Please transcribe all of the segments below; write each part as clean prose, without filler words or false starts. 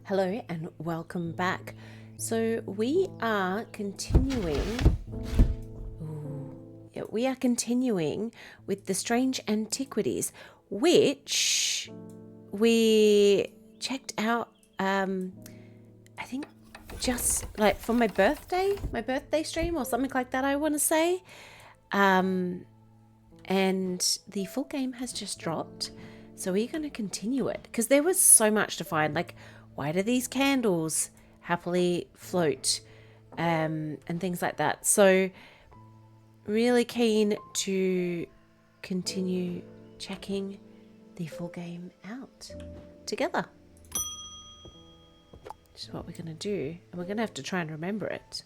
Hello and welcome back. So we are continuing. We are continuing with the Strange Antiquities, which we checked out. I think just like for my birthday stream or something like that. I want to say, and the full game has just dropped. So we're going to continue it because there was so much to find. Like, why do these candles happily float, and things like that. So really keen to continue checking the full game out together. Which is what we're going to do. And we're going to have to try and remember it.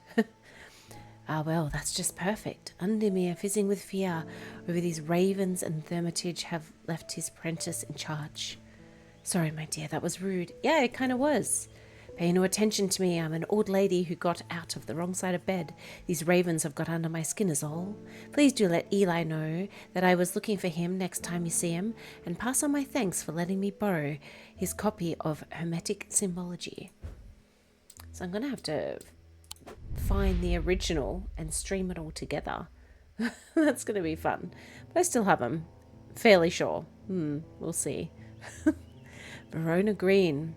Ah, well, that's just perfect. Undermere, fizzing with fear over these ravens and Thermitage, have left his apprentice in charge. Sorry, my dear, that was rude. Yeah, it kind of was. Pay no attention to me. I'm an old lady who got out of the wrong side of bed. These ravens have got under my skin is all. Please do let Eli know that I was looking for him next time you see him, and pass on my thanks for letting me borrow his copy of Hermetic Symbology. So I'm going to have to find the original and stream it all together. That's going to be fun. But I still have them. Fairly sure. We'll see. Verona Green.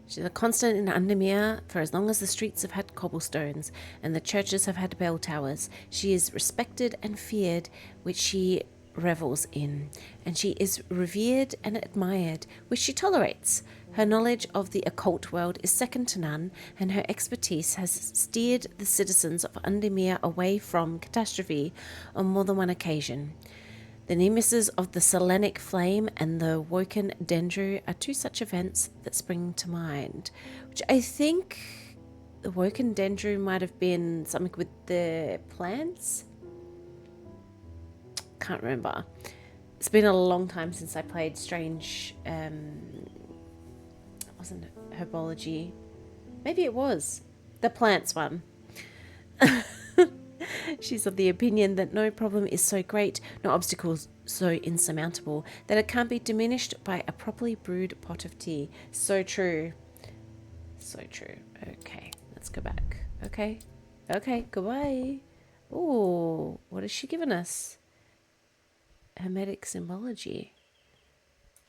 She's a constant in Undermere for as long as the streets have had cobblestones and the churches have had bell towers. She is respected and feared, which she revels in, and she is revered and admired, which she tolerates. Her knowledge of the occult world is second to none, and her expertise has steered the citizens of Undermere away from catastrophe on more than one occasion. The nemesis of the Selenic Flame and the Woken Dendru are two such events that spring to mind, which I think the Woken Dendru might have been something with the plants. Can't remember. It's been a long time since I played Strange. Wasn't it Herbology? Maybe it was the plants one. She's of the opinion that no problem is so great, no obstacle so insurmountable, that it can't be diminished by a properly brewed pot of tea. So true. So true. Okay, let's go back. Okay, goodbye. Oh, what has she given us? Hermetic Symbology.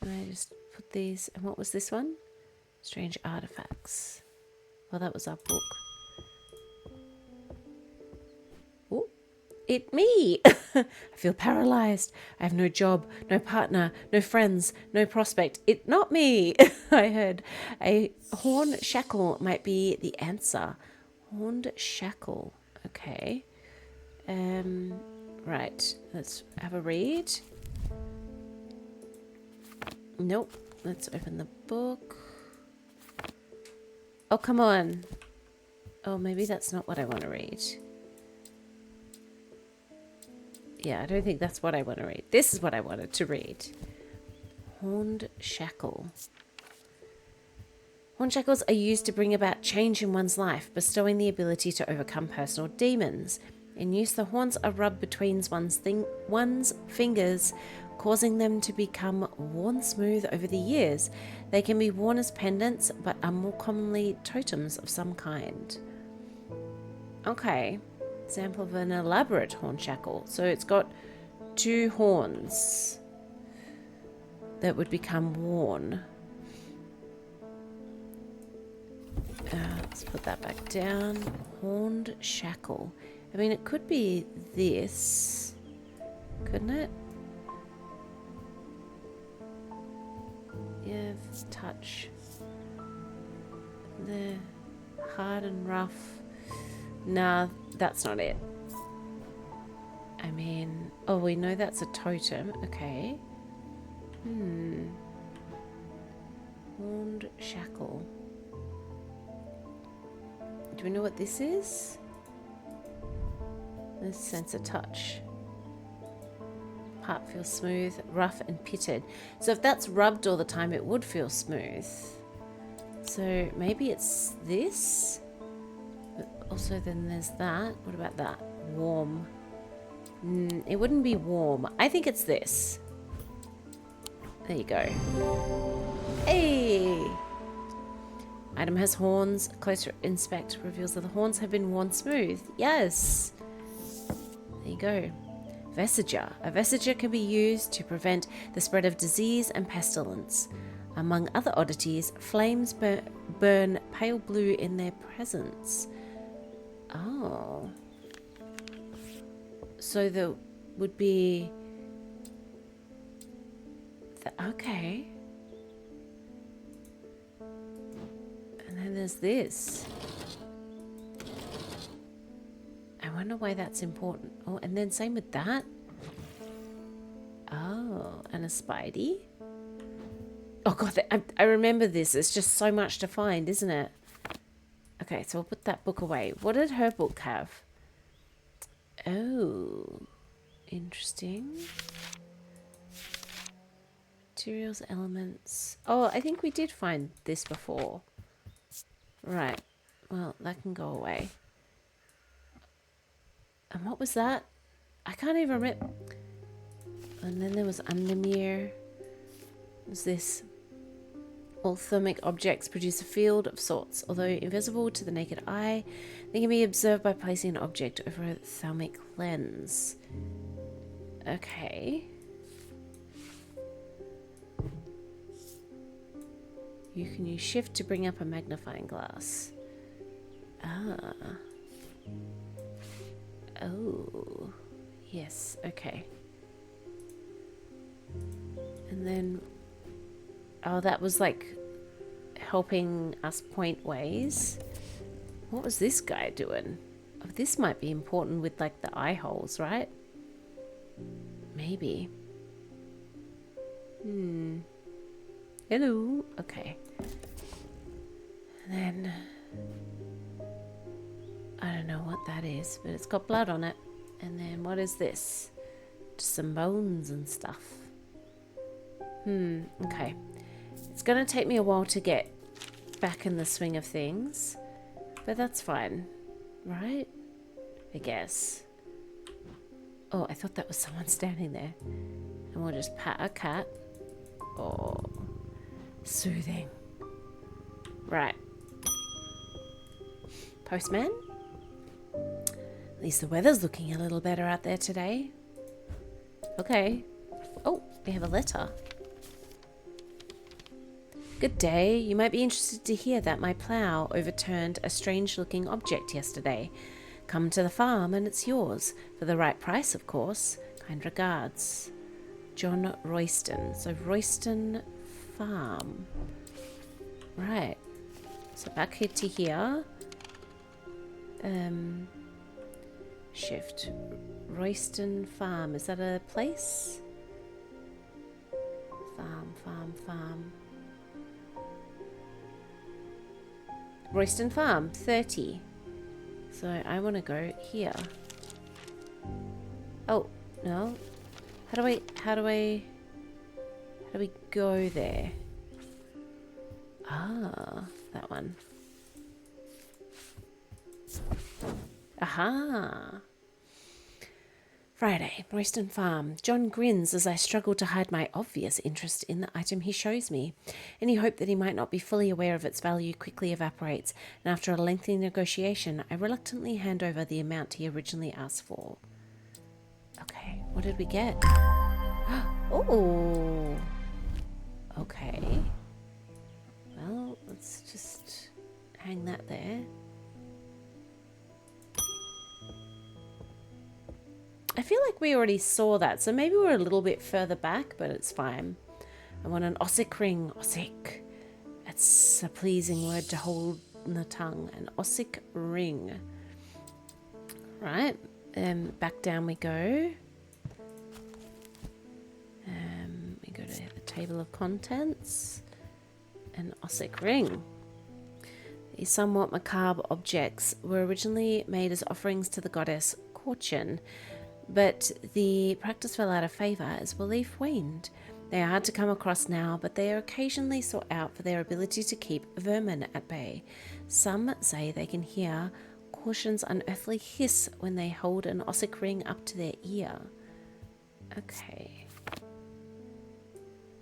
And I just put these, and what was this one? Strange Artifacts. Well, that was our book. Oh, it me. I feel paralyzed. I have no job, no partner, no friends, no prospect. It not me. I heard a horn shackle might be the answer. Horned shackle. Okay. Right. Let's have a read. Nope. Let's open the book. Oh, come on. Oh, maybe that's not what I want to read. Yeah, I don't think that's what I want to read. This is what I wanted to read. Horned shackle. Horn shackles are used to bring about change in one's life, bestowing the ability to overcome personal demons. In use, the horns are rubbed between one's fingers, causing them to become worn smooth over the years. They can be worn as pendants, but are more commonly totems of some kind. Okay. Example of an elaborate horn shackle. So it's got two horns that would become worn. Let's put that back down. Horned shackle. I mean, it could be this, couldn't it? Yeah, touch. The hard and rough. Nah, that's not it. I mean, oh, we know that's a totem. Okay. Horned shackle. Do we know what this is? This sense of touch. Part feels smooth, rough and pitted. So if that's rubbed all the time, it would feel smooth. So maybe it's this. But also then there's that. What about that? Warm. It wouldn't be warm. I think it's this. There you go. Hey! Item has horns. Closer inspect reveals that the horns have been worn smooth. Yes! There you go. Vesiger. A vesiger can be used to prevent the spread of disease and pestilence. Among other oddities, flames burn pale blue in their presence. Oh. So there would be... Okay. And then there's this. I wonder why that's important. Oh, and then same with that. Oh, and a Spidey. Oh god, I remember this. It's just so much to find, isn't it? Okay, so I'll put that book away. What did her book have? Oh, interesting. Materials, elements. Oh, I think we did find this before. Right. Well, that can go away. And what was that? I can't even remember. And then there was Undermere. What's this? All thermic objects produce a field of sorts. Although invisible to the naked eye, they can be observed by placing an object over a thermic lens. Okay. You can use shift to bring up a magnifying glass. Ah. Oh. Yes, okay. And then... Oh, that was like helping us point ways. What was this guy doing? Oh, this might be important with like the eye holes, right? Maybe. Hello. Okay. And then... I don't know what that is, but it's got blood on it. And then what is this? Just some bones and stuff. Okay. It's going to take me a while to get back in the swing of things, but that's fine, right? I guess. Oh, I thought that was someone standing there. And we'll just pat a cat. Oh, soothing. Right. Postman? At least the weather's looking a little better out there today. Okay. Oh, we have a letter. Good day. You might be interested to hear that my plough overturned a strange-looking object yesterday. Come to the farm and it's yours. For the right price, of course. Kind regards. John Royston. So Royston Farm. Right. So back here to here. Shift. Royston Farm. Is that a place? Farm. Royston Farm, 30. So I want to go here. Oh, no. How do we go there? Ah, that one. Aha. Friday, Royston Farm. John grins as I struggle to hide my obvious interest in the item he shows me. Any hope that he might not be fully aware of its value quickly evaporates, and after a lengthy negotiation, I reluctantly hand over the amount he originally asked for. Okay, what did we get? Oh! Okay. Well, let's just hang that there. I feel like we already saw that, so maybe we're a little bit further back, but it's fine. I want an Ossic ring. Ossic. That's a pleasing word to hold in the tongue. An Ossic ring. Right. Back down we go. We go to the table of contents. An Ossic ring. These somewhat macabre objects were originally made as offerings to the goddess Corchin, but the practice fell out of favour as belief waned. They are hard to come across now, but they are occasionally sought out for their ability to keep vermin at bay. Some say they can hear Corcin's unearthly hiss when they hold an Ossic ring up to their ear. Okay.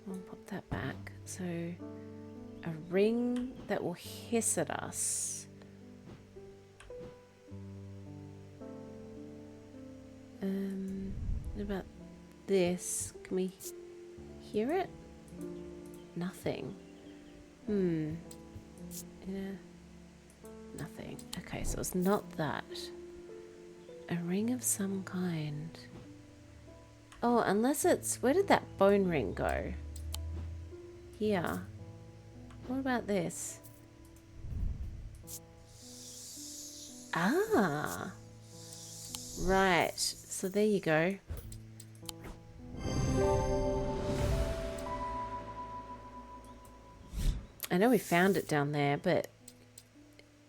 I'll pop that back. So A ring that will hiss at us. What about this? Can we hear it? Nothing. Yeah. Nothing. Okay, so it's not that. A ring of some kind. Oh, unless it's... Where did that bone ring go? Here. What about this? Ah. Right. So there you go. I know we found it down there, but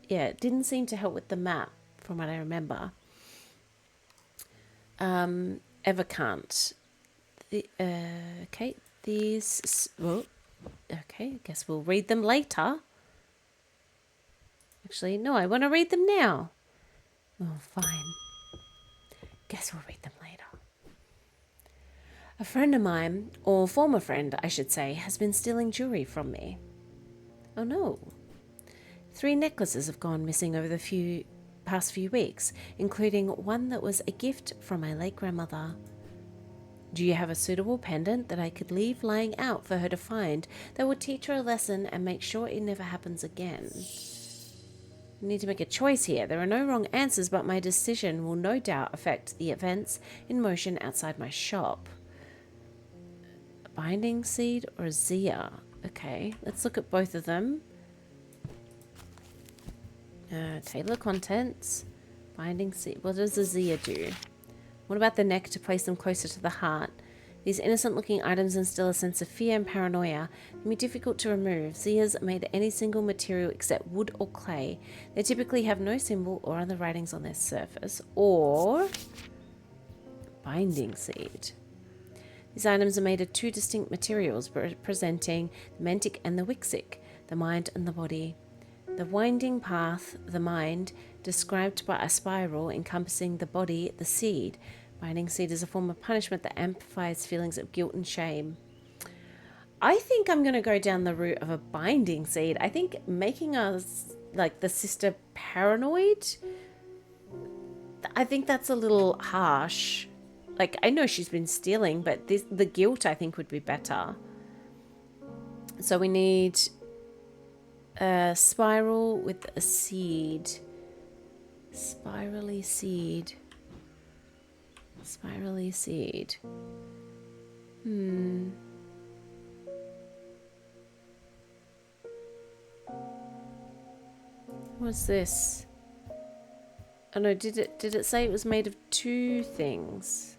yeah, it didn't seem to help with the map from what I remember. Ever can't. Okay, these... Well, okay, I guess we'll read them later. Actually, no, I want to read them now. Oh, fine. Guess we'll read them later. A friend of mine, or former friend, I should say, has been stealing jewelry from me. Oh no. 3 necklaces have gone missing over the past few weeks, including one that was a gift from my late grandmother. Do you have a suitable pendant that I could leave lying out for her to find that would teach her a lesson and make sure it never happens again? I need to make a choice here. There are no wrong answers, but my decision will no doubt affect the events in motion outside my shop. A binding seed or a Zia? Okay, let's look at both of them. Tailor contents. Binding seed. What does the Zia do? What about the neck to place them closer to the heart? These innocent-looking items instill a sense of fear and paranoia. They can be difficult to remove. Zias are made of any single material except wood or clay. They typically have no symbol or other writings on their surface. Or... binding seed. These items are made of 2 distinct materials representing the mentic and the wixic, the mind and the body. The winding path, the mind, described by a spiral encompassing the body, the seed. Binding seed is a form of punishment that amplifies feelings of guilt and shame. I think I'm going to go down the route of a binding seed. I think making us, like, the sister paranoid, I think that's a little harsh. Like, I know she's been stealing, but the guilt, I think, would be better. So we need a spiral with a seed. Spirally seed. Spirally seed. What's this? Oh no, did it say it was made of 2 things?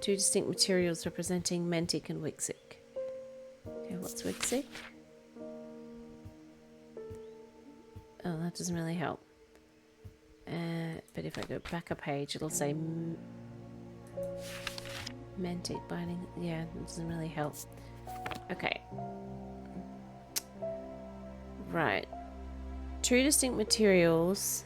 2 distinct materials representing mentic and wixic. Okay, what's wixic? Oh, that doesn't really help. But if I go back a page, it'll say mentic binding. Yeah, it doesn't really help. Okay. Right. 2 distinct materials.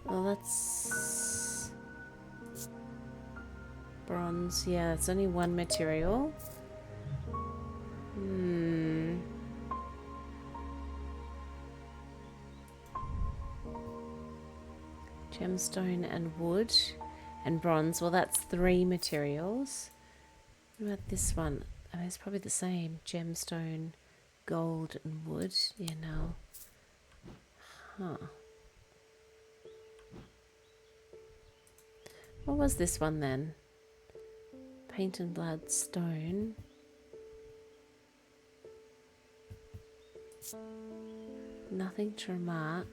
Well, that's bronze. Yeah, it's only 1 material. Gemstone and wood and bronze. Well, that's 3 materials. What about this one? I mean, it's probably the same. Gemstone, gold and wood. Yeah, no. Huh. What was this one then? Paint and blood, stone. Nothing to remark.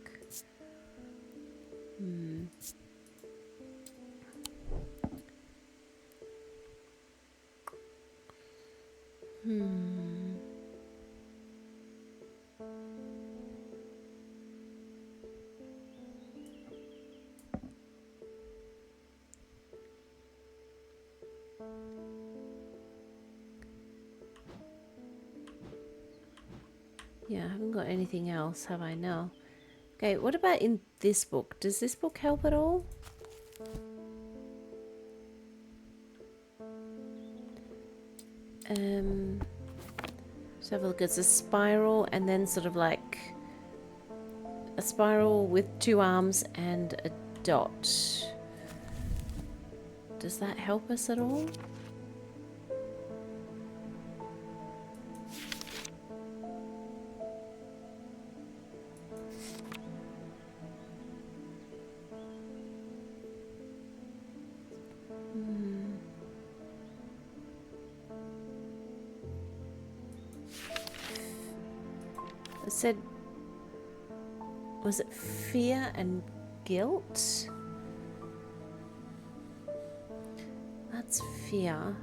Yeah, I haven't got anything else, have I? No. Okay, what about in this book? Does this book help at all? Let's have a look. It's a spiral and then sort of like a spiral with 2 arms and a dot. Does that help us at all? It said, was it fear and guilt? That's fear.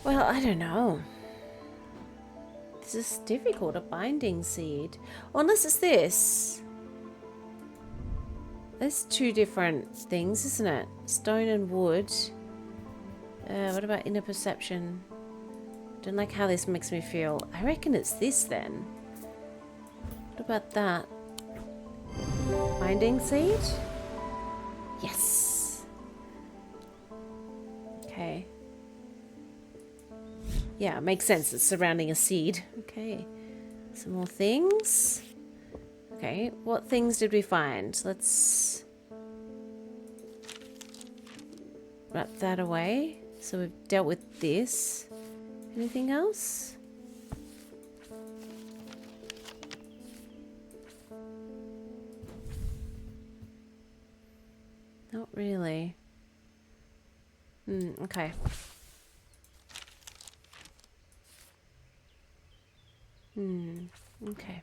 Well, I don't know. This is difficult, a binding seed. Or unless it's this. There's 2 different things, isn't it? Stone and wood. What about inner perception? Don't like how this makes me feel. I reckon it's this then. What about that? Binding seed? Yes. Okay. Yeah, it makes sense. It's surrounding a seed. Okay. Some more things. Okay, what things did we find? Let's wrap that away. So we've dealt with this. Anything else? Not really. Okay. Okay.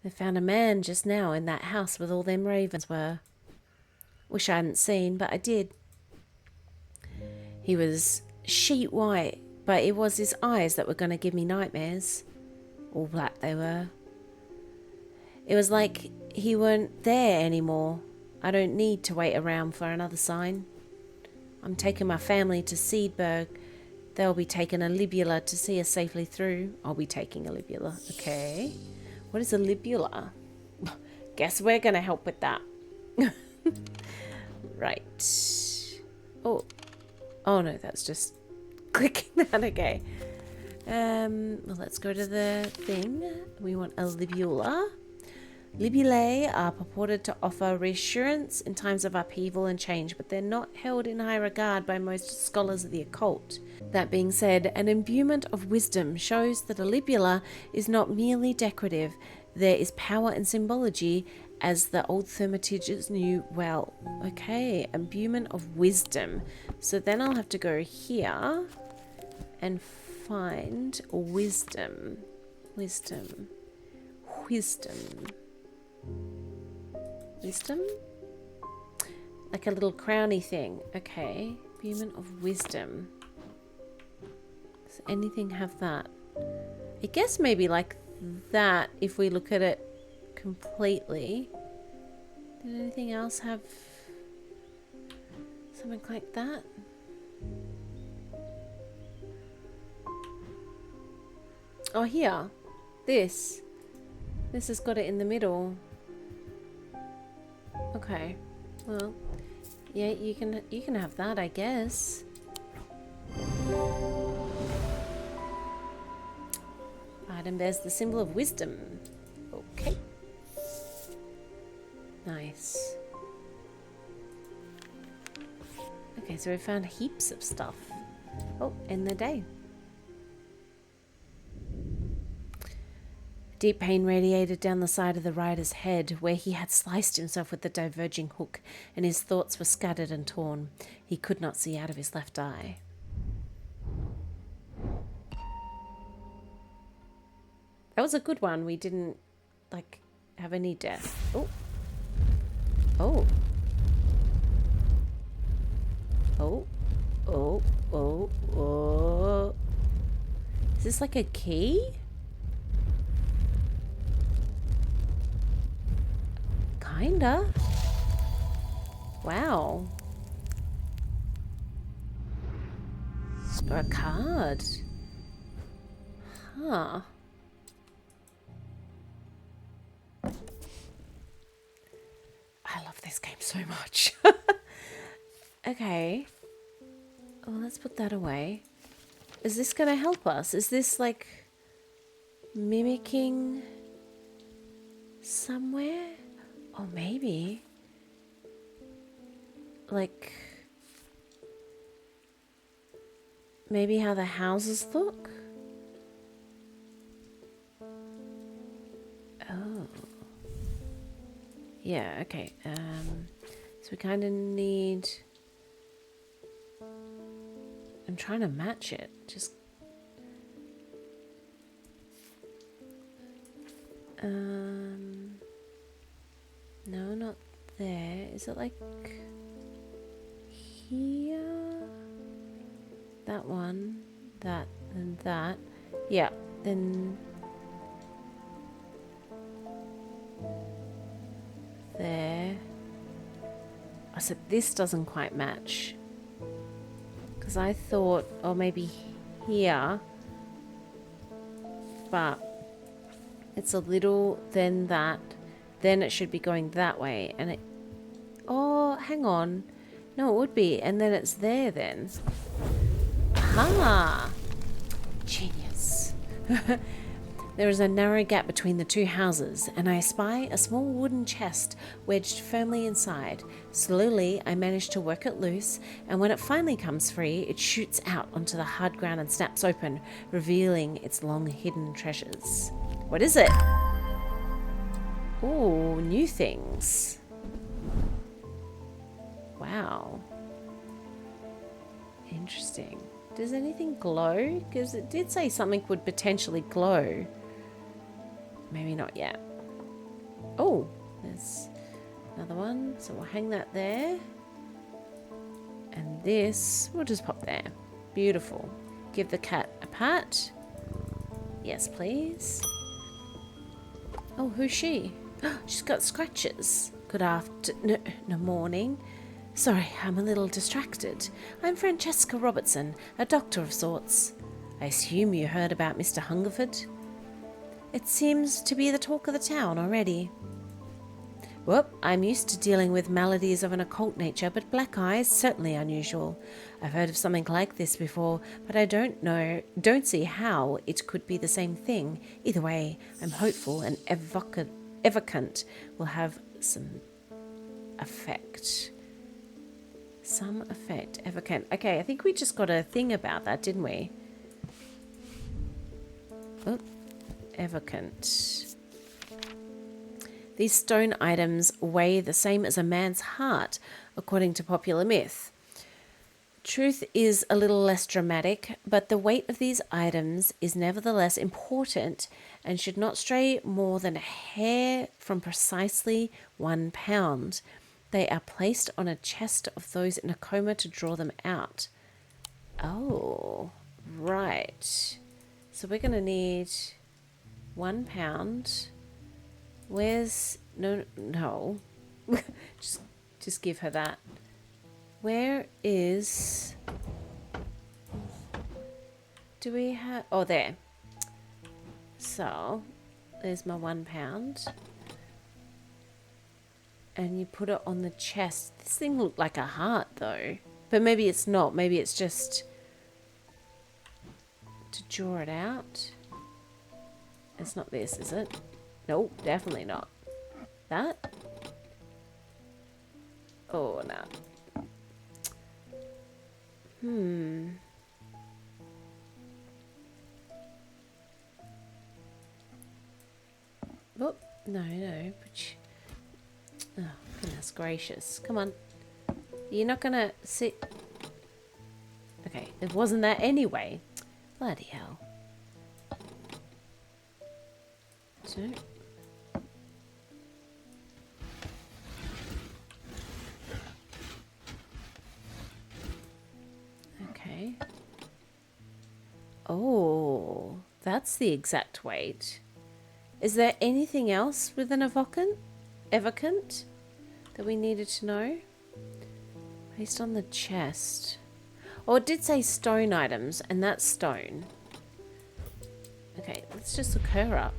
They found a man just now in that house with all them ravens were. Wish I hadn't seen, but I did. He was sheet white, but it was his eyes that were going to give me nightmares. All black they were. It was like he weren't there anymore. I don't need to wait around for another sign. I'm taking my family to Seedberg. They'll be taking a libula to see us safely through. I'll be taking a libula. Okay. What is a libula? Guess we're going to help with that. Right. Oh. Oh no, that's just clicking that. Okay. Well, let's go to the thing. We want a libula. Libulae are purported to offer reassurance in times of upheaval and change, but they're not held in high regard by most scholars of the occult. That being said, an imbuement of wisdom shows that a libula is not merely decorative. There is power and symbology, as the old Thermitages knew well. Okay, imbuement of wisdom. So then I'll have to go here and find wisdom. Wisdom. Like a little crowny thing. Okay. Imbuement of wisdom. Does anything have that? I guess maybe like that if we look at it completely. Did anything else have something like that? Oh, here. This has got it in the middle. Okay. Well, yeah, you can have that, I guess. Item bears the symbol of wisdom. Okay. Nice. Okay, so we found heaps of stuff. Oh, end the day. Deep pain radiated down the side of the rider's head, where he had sliced himself with the diverging hook, and his thoughts were scattered and torn. He could not see out of his left eye. That was a good one. We didn't, like, have any death. Oh. Oh. Oh. Oh. Oh. Oh. Is this like a key? Kinda. Wow. Or a card. Huh. I love this game so much. Okay. Well, let's put that away. Is this going to help us? Is this like mimicking somewhere? Or maybe like maybe how the houses look? Oh. Yeah, okay. So we kind of need... I'm trying to match it. Just... No, not there. Is it like... here? That one. That, and that. Yeah, then... there. I said this doesn't quite match. Because I thought, oh, maybe here. But it's a little, then that. Then it should be going that way. And it... oh, hang on. No, it would be. And then it's there then. Aha! Genius. There is a narrow gap between the two houses, and I espy a small wooden chest wedged firmly inside. Slowly, I manage to work it loose, and when it finally comes free, it shoots out onto the hard ground and snaps open, revealing its long-hidden treasures. What is it? Ooh, new things. Wow. Interesting. Does anything glow? Because it did say something would potentially glow. Maybe not yet. Oh, there's another one. So we'll hang that there. And this, we'll just pop there. Beautiful. Give the cat a pat. Yes, please. Oh, who's she? She's got scratches. Good afternoon. No, morning. Sorry, I'm a little distracted. I'm Francesca Robertson, a doctor of sorts. I assume you heard about Mr. Hungerford? It seems to be the talk of the town already. Well, I'm used to dealing with maladies of an occult nature, but black eye is certainly unusual. I've heard of something like this before, but I don't see how it could be the same thing. Either way, I'm hopeful and Evocant will have some effect. Some effect. Evocant. Okay, I think we just got a thing about that, didn't we? Oh, Evocant. These stone items weigh the same as a man's heart, according to popular myth. Truth is a little less dramatic, but the weight of these items is nevertheless important and should not stray more than a hair from precisely 1 pound. They are placed on a chest of those in a coma to draw them out. Oh, right. So we're going to need 1 pound. Where's... no. just give her that. Where is... do we have... oh, there. So, there's my 1 pound. And you put it on the chest. This thing looked like a heart, though. But maybe it's not. Maybe it's just to draw it out. It's not this, is it? Nope, definitely not. That? Oh, no. Oh, no. Oh, goodness gracious. Come on. You're not gonna sit... okay, it wasn't that anyway. Bloody hell. So. Okay. Oh, that's the exact weight. Is there anything else with an evocant that we needed to know? Based on the chest. Oh, it did say stone items, and that's stone. Okay, let's just look her up.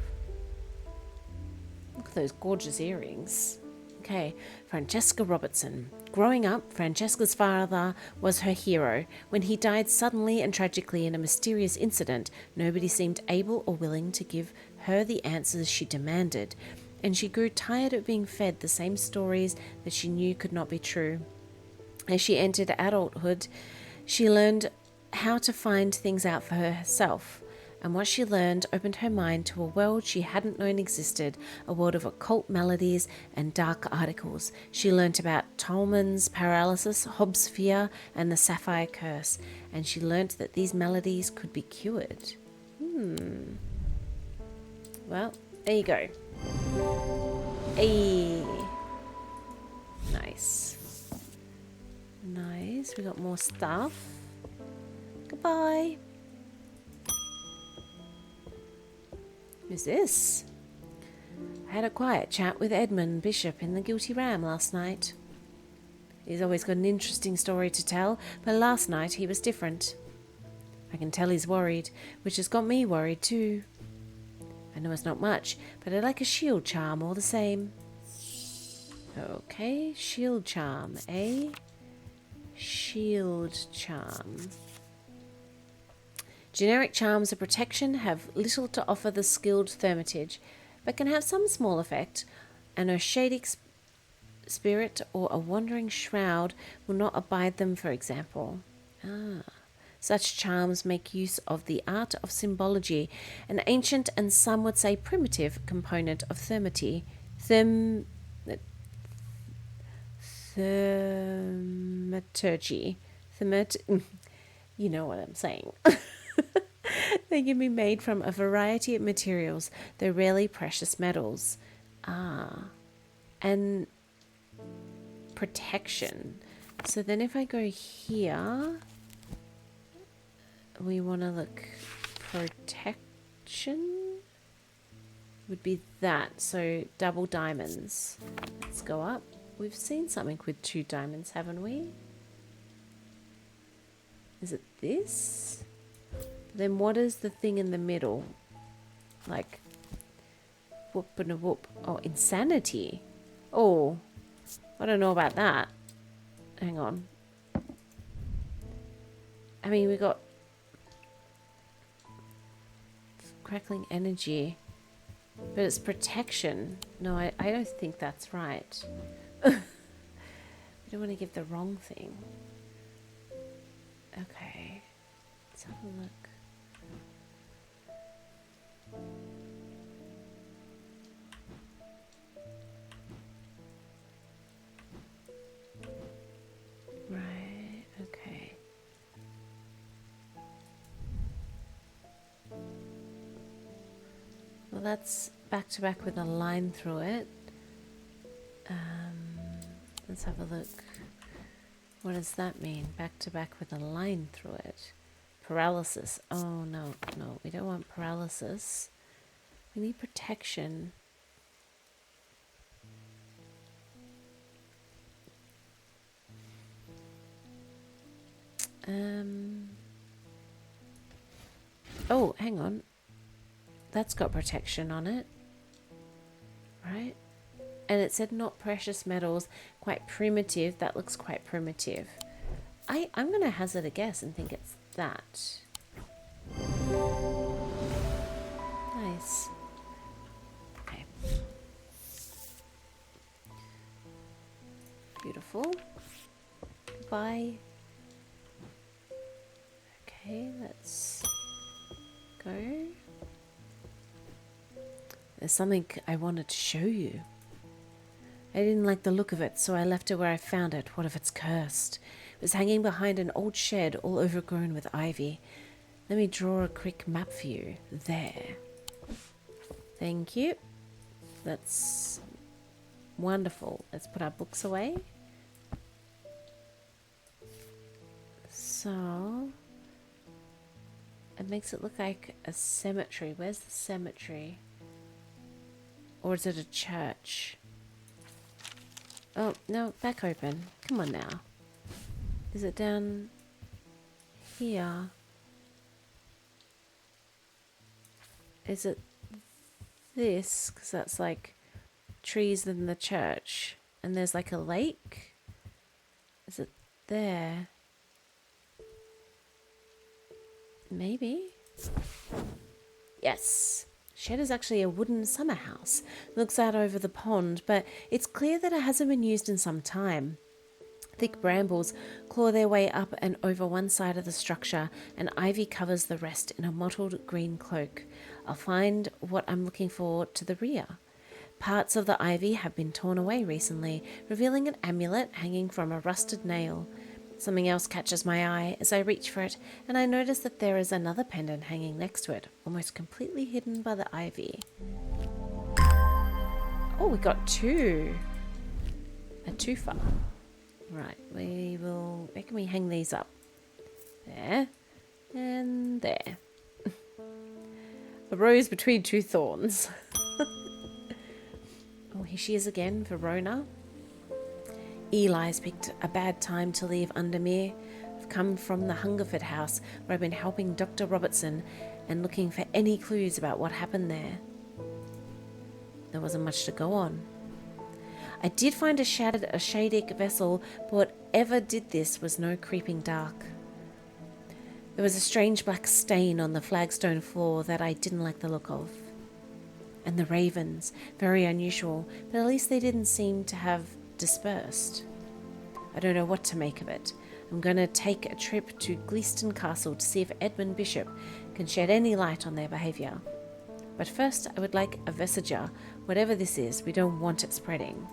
Look at those gorgeous earrings. Okay, Francesca Robertson. Growing up, Francesca's father was her hero. When he died suddenly and tragically in a mysterious incident, nobody seemed able or willing to give her the answers she demanded, and she grew tired of being fed the same stories that she knew could not be true. As she entered adulthood, she learned how to find things out for herself. And what she learned opened her mind to a world she hadn't known existed, a world of occult melodies and dark articles. She learnt about Tolman's paralysis, Hobbes' fear, and the sapphire curse. And she learnt that these melodies could be cured. Well, there you go. Hey. Nice. Nice. We got more stuff. Goodbye. Who's this? I had a quiet chat with Edmund Bishop in the Guilty Ram last night. He's always got an interesting story to tell, but last night he was different. I can tell he's worried, which has got me worried too. I know it's not much, but I like a shield charm all the same. Okay, shield charm, eh? Shield charm. Generic charms of protection have little to offer the skilled thaumaturge, but can have some small effect. An Oshadic spirit or a wandering shroud will not abide them, for example. Such charms make use of the art of symbology, an ancient and some would say primitive component of thaumaturgy. You know what I'm saying. They can be made from a variety of materials, though rarely precious metals. And protection. So then if I go here, we want to look protection would be that. So double diamonds. Let's go up. We've seen something with 2 diamonds, haven't we? Is it this? Then what is the thing in the middle? Like, whoop and a whoop. Oh, insanity. Oh, I don't know about that. Hang on. I mean, we got crackling energy, but it's protection. No, I don't think that's right. We don't want to give the wrong thing. Okay, let's have a look. Right, okay. Well, that's back to back with a line through it. Let's have a look. What does that mean? Back to back with a line through it. Paralysis. Oh, no, we don't want paralysis. We need protection. Oh, hang on. That's got protection on it. Right? And it said not precious metals, quite primitive. That looks quite primitive. I'm going to hazard a guess and think it's that. Nice. Okay. Beautiful. Goodbye. Okay, let's go. There's something I wanted to show you. I didn't like the look of it, so I left it where I found it. What if it's cursed? It was hanging behind an old shed, all overgrown with ivy. Let me draw a quick map for you. There. Thank you. That's wonderful. Let's put our books away. So it makes it look like a cemetery. Where's the cemetery? Or is it a church? Oh, no, back open. Come on now. Is it down here? Is it this? Because that's like trees in the church. And there's like a lake. Is it there? Maybe. Yes. Shed is actually a wooden summer house. Looks out over the pond, but it's clear that it hasn't been used in some time. Thick brambles claw their way up and over one side of the structure, and ivy covers the rest in a mottled green cloak. I'll find what I'm looking for to the rear. Parts of the ivy have been torn away recently, revealing an amulet hanging from a rusted nail. Something else catches my eye as I reach for it, and I notice that there is another pendant hanging next to it, almost completely hidden by the ivy. Oh, we got two. A twofer. Right, where can we hang these up? There. And there. A rose between two thorns. Oh, here she is again, Verona. Eli's picked a bad time to leave Undermere. I've come from the Hungerford house, where I've been helping Dr. Robertson and looking for any clues about what happened there. There wasn't much to go on. I did find a shattered Ashadic vessel, but whatever did this was no creeping dark. There was a strange black stain on the flagstone floor that I didn't like the look of. And the ravens, very unusual, but at least they didn't seem to have dispersed. I don't know what to make of it. I'm going to take a trip to Gleaston Castle to see if Edmund Bishop can shed any light on their behaviour. But first I would like a Vesiger. Whatever this is, we don't want it spreading.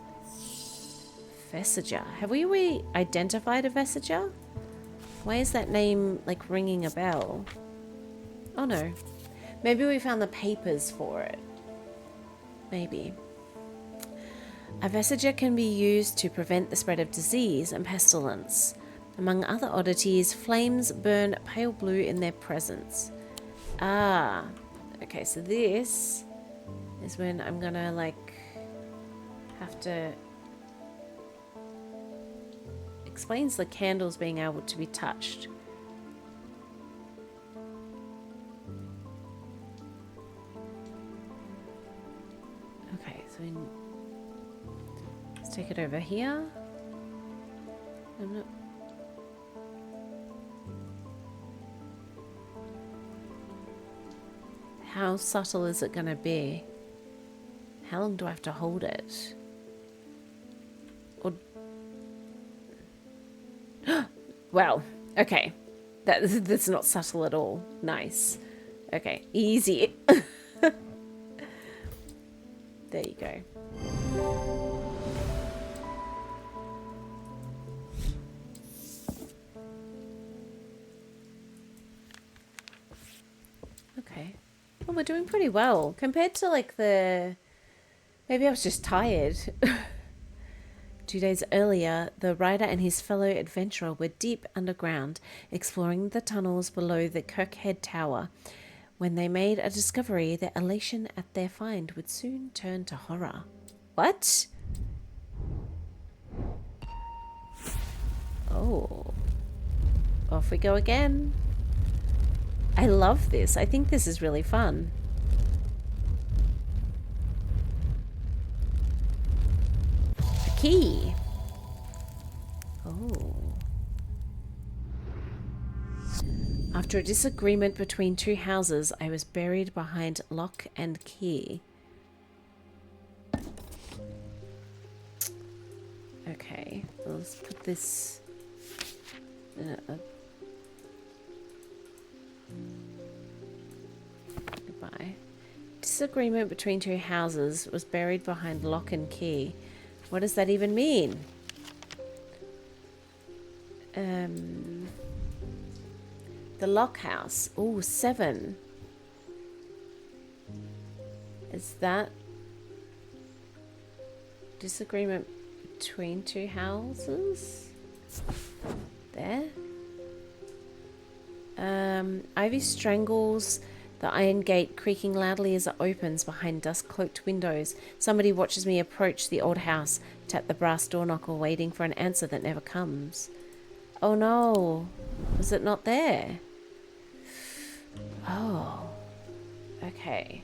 Vesiger. Have we identified a Vesiger? Why is that name like ringing a bell? Oh no. Maybe we found the papers for it. Maybe. A Vesiger can be used to prevent the spread of disease and pestilence. Among other oddities, flames burn pale blue in their presence. Ah, okay, so this is when I'm gonna like have to... Explains the candles being able to be touched. Okay, so let's take it over here. How subtle is it going to be? How long do I have to hold it? Or... Well, okay. That's not subtle at all. Nice. Okay, easy. There you go. Okay. Well, we're doing pretty well compared to like the... Maybe I was just tired. 2 days earlier, the rider and his fellow adventurer were deep underground, exploring the tunnels below the Kirkhead Tower. When they made a discovery, their elation at their find would soon turn to horror. What? Oh. Off we go again. I love this. I think this is really fun. A key. Oh. After a disagreement between two houses, I was buried behind lock and key. Okay, let's put this... Goodbye. Disagreement between two houses was buried behind lock and key. What does that even mean? The lock house. Ooh, 7. Is that disagreement between two houses? There. Ivy strangles the iron gate, creaking loudly as it opens behind dust-cloaked windows. Somebody watches me approach the old house, tap the brass door knocker, waiting for an answer that never comes. Oh no, was it not there? Oh, okay.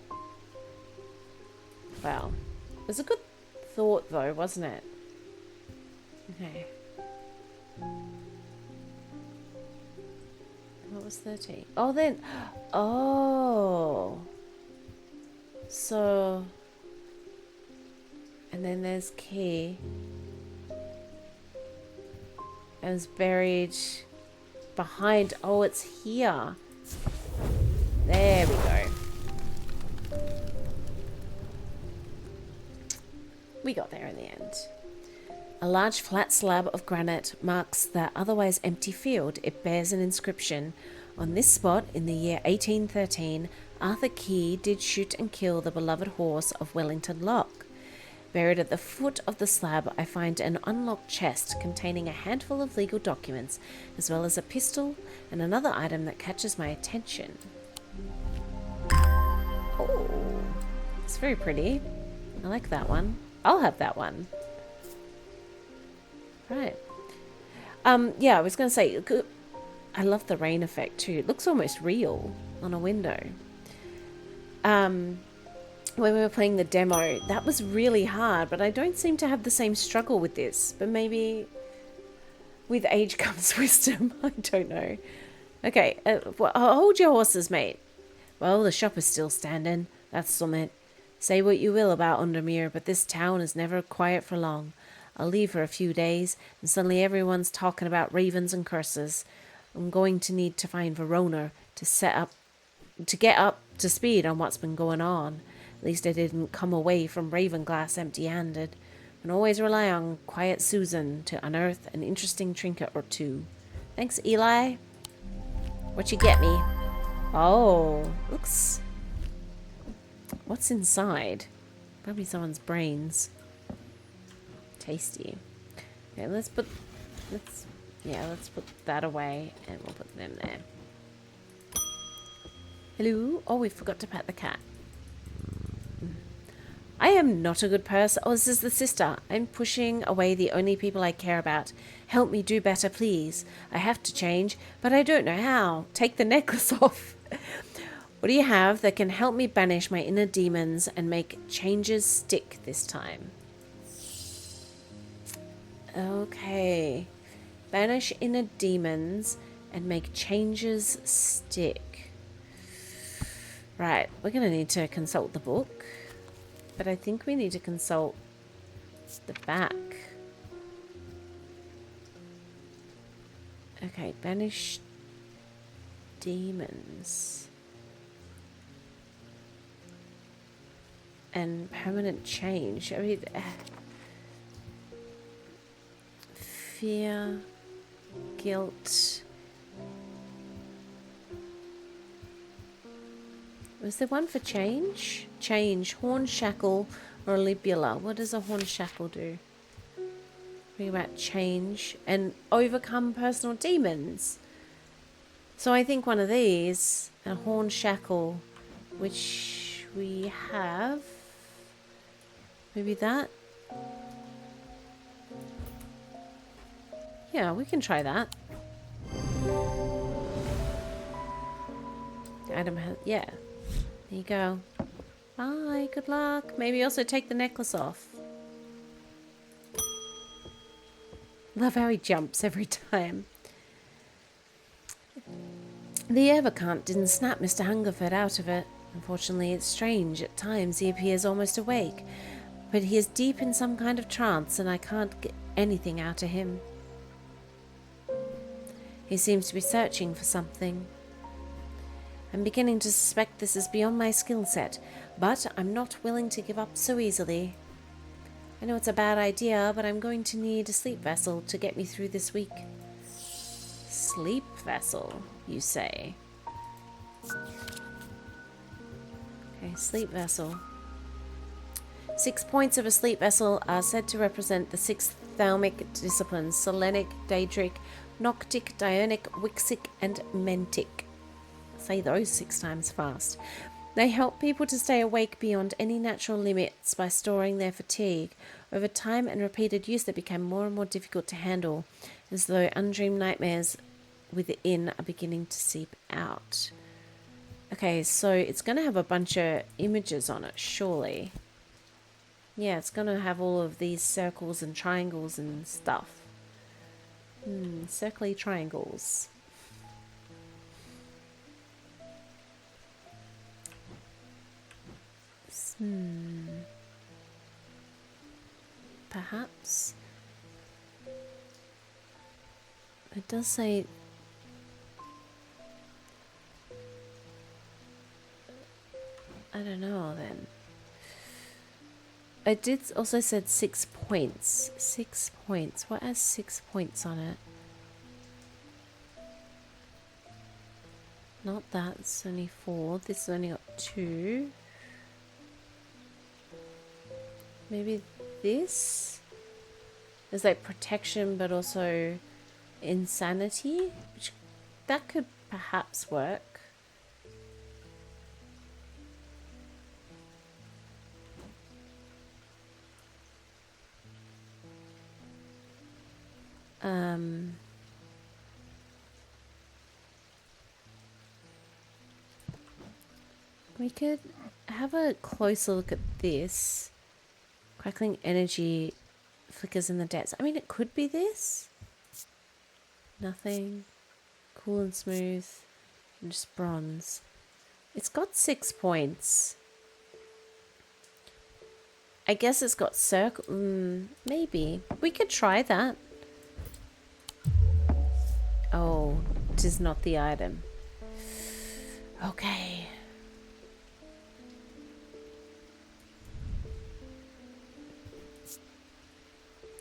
Well, it was a good thought though, wasn't it? Okay. What was 13? Oh, then. Oh. So. And then there's key. And it's buried behind. Oh, it's here. There we go. We got there in the end. A large flat slab of granite marks the otherwise empty field. It bears an inscription. On this spot, in the year 1813, Arthur Key did shoot and kill the beloved horse of Wellington Lock. Buried at the foot of the slab, I find an unlocked chest containing a handful of legal documents, as well as a pistol and another item that catches my attention. Oh, it's very pretty. I like that one. I'll have that one. Right. Yeah, I was going to say, I love the rain effect too. It looks almost real on a window. When we were playing the demo, that was really hard, but I don't seem to have the same struggle with this. But maybe with age comes wisdom. I don't know. Okay, well, hold your horses, mate. Well, the shop is still standing. That's summit. Say what you will about Undermere, but this town is never quiet for long. I'll leave for a few days, and suddenly everyone's talking about ravens and curses. I'm going to need to find Verona to get up to speed on what's been going on. At least I didn't come away from Ravenglass empty-handed. And always rely on quiet Susan to unearth an interesting trinket or two. Thanks, Eli. What you get me? Oh, looks... What's inside? Probably someone's brains. Tasty. Okay, let's put that away and we'll put them there. Hello. Oh, we forgot to pet the cat. I am not a good person. Oh, this is the sister. I'm pushing away the only people I care about. Help me do better, please. I have to change, but I don't know how. Take the necklace off. What do you have that can help me banish my inner demons and make changes stick this time? Okay. Banish inner demons and make changes stick. Right, we're going to need to consult the book. But I think we need to consult the back. Okay, banish demons. And permanent change. I mean, fear, guilt. Was there one for change? Change, horn shackle, or libula. What does a horn shackle do? Think about change and overcome personal demons. So I think one of these, a horn shackle, which we have. Maybe that. Yeah, we can try that. Item has, yeah. There you go. Bye, good luck. Maybe also take the necklace off. Love how he jumps every time. The Evercant didn't snap Mr. Hungerford out of it. Unfortunately, it's strange. At times he appears almost awake, but he is deep in some kind of trance and I can't get anything out of him. He seems to be searching for something. I'm beginning to suspect this is beyond my skill set, but I'm not willing to give up so easily. I know it's a bad idea, but I'm going to need a sleep vessel to get me through this week. Sleep vessel, you say? Okay, sleep vessel. 6 points of a sleep vessel are said to represent the 6 thalamic disciplines: Selenic, Daedric, Noctic, Dionic, Wixic, and Mentic. Say those 6 times fast. They help people to stay awake beyond any natural limits by storing their fatigue. Over time and repeated use, they become more and more difficult to handle, as though undreamed nightmares within are beginning to seep out. Okay, so it's going to have a bunch of images on it, surely. Yeah, it's going to have all of these circles and triangles and stuff. Circly triangles. Perhaps. It does say... I don't know then. It did also said 6 points. 6 points. What has 6 points on it? Not that. It's only 4. This has only got 2. Maybe this? There's like protection but also insanity. Which, that could perhaps work. We could have a closer look at this. Crackling energy flickers in the depths. I mean, it could be this. Nothing. Cool and smooth. And just bronze. It's got 6 points. I guess it's got circle. Maybe. We could try that. Oh, it is not the item. Okay.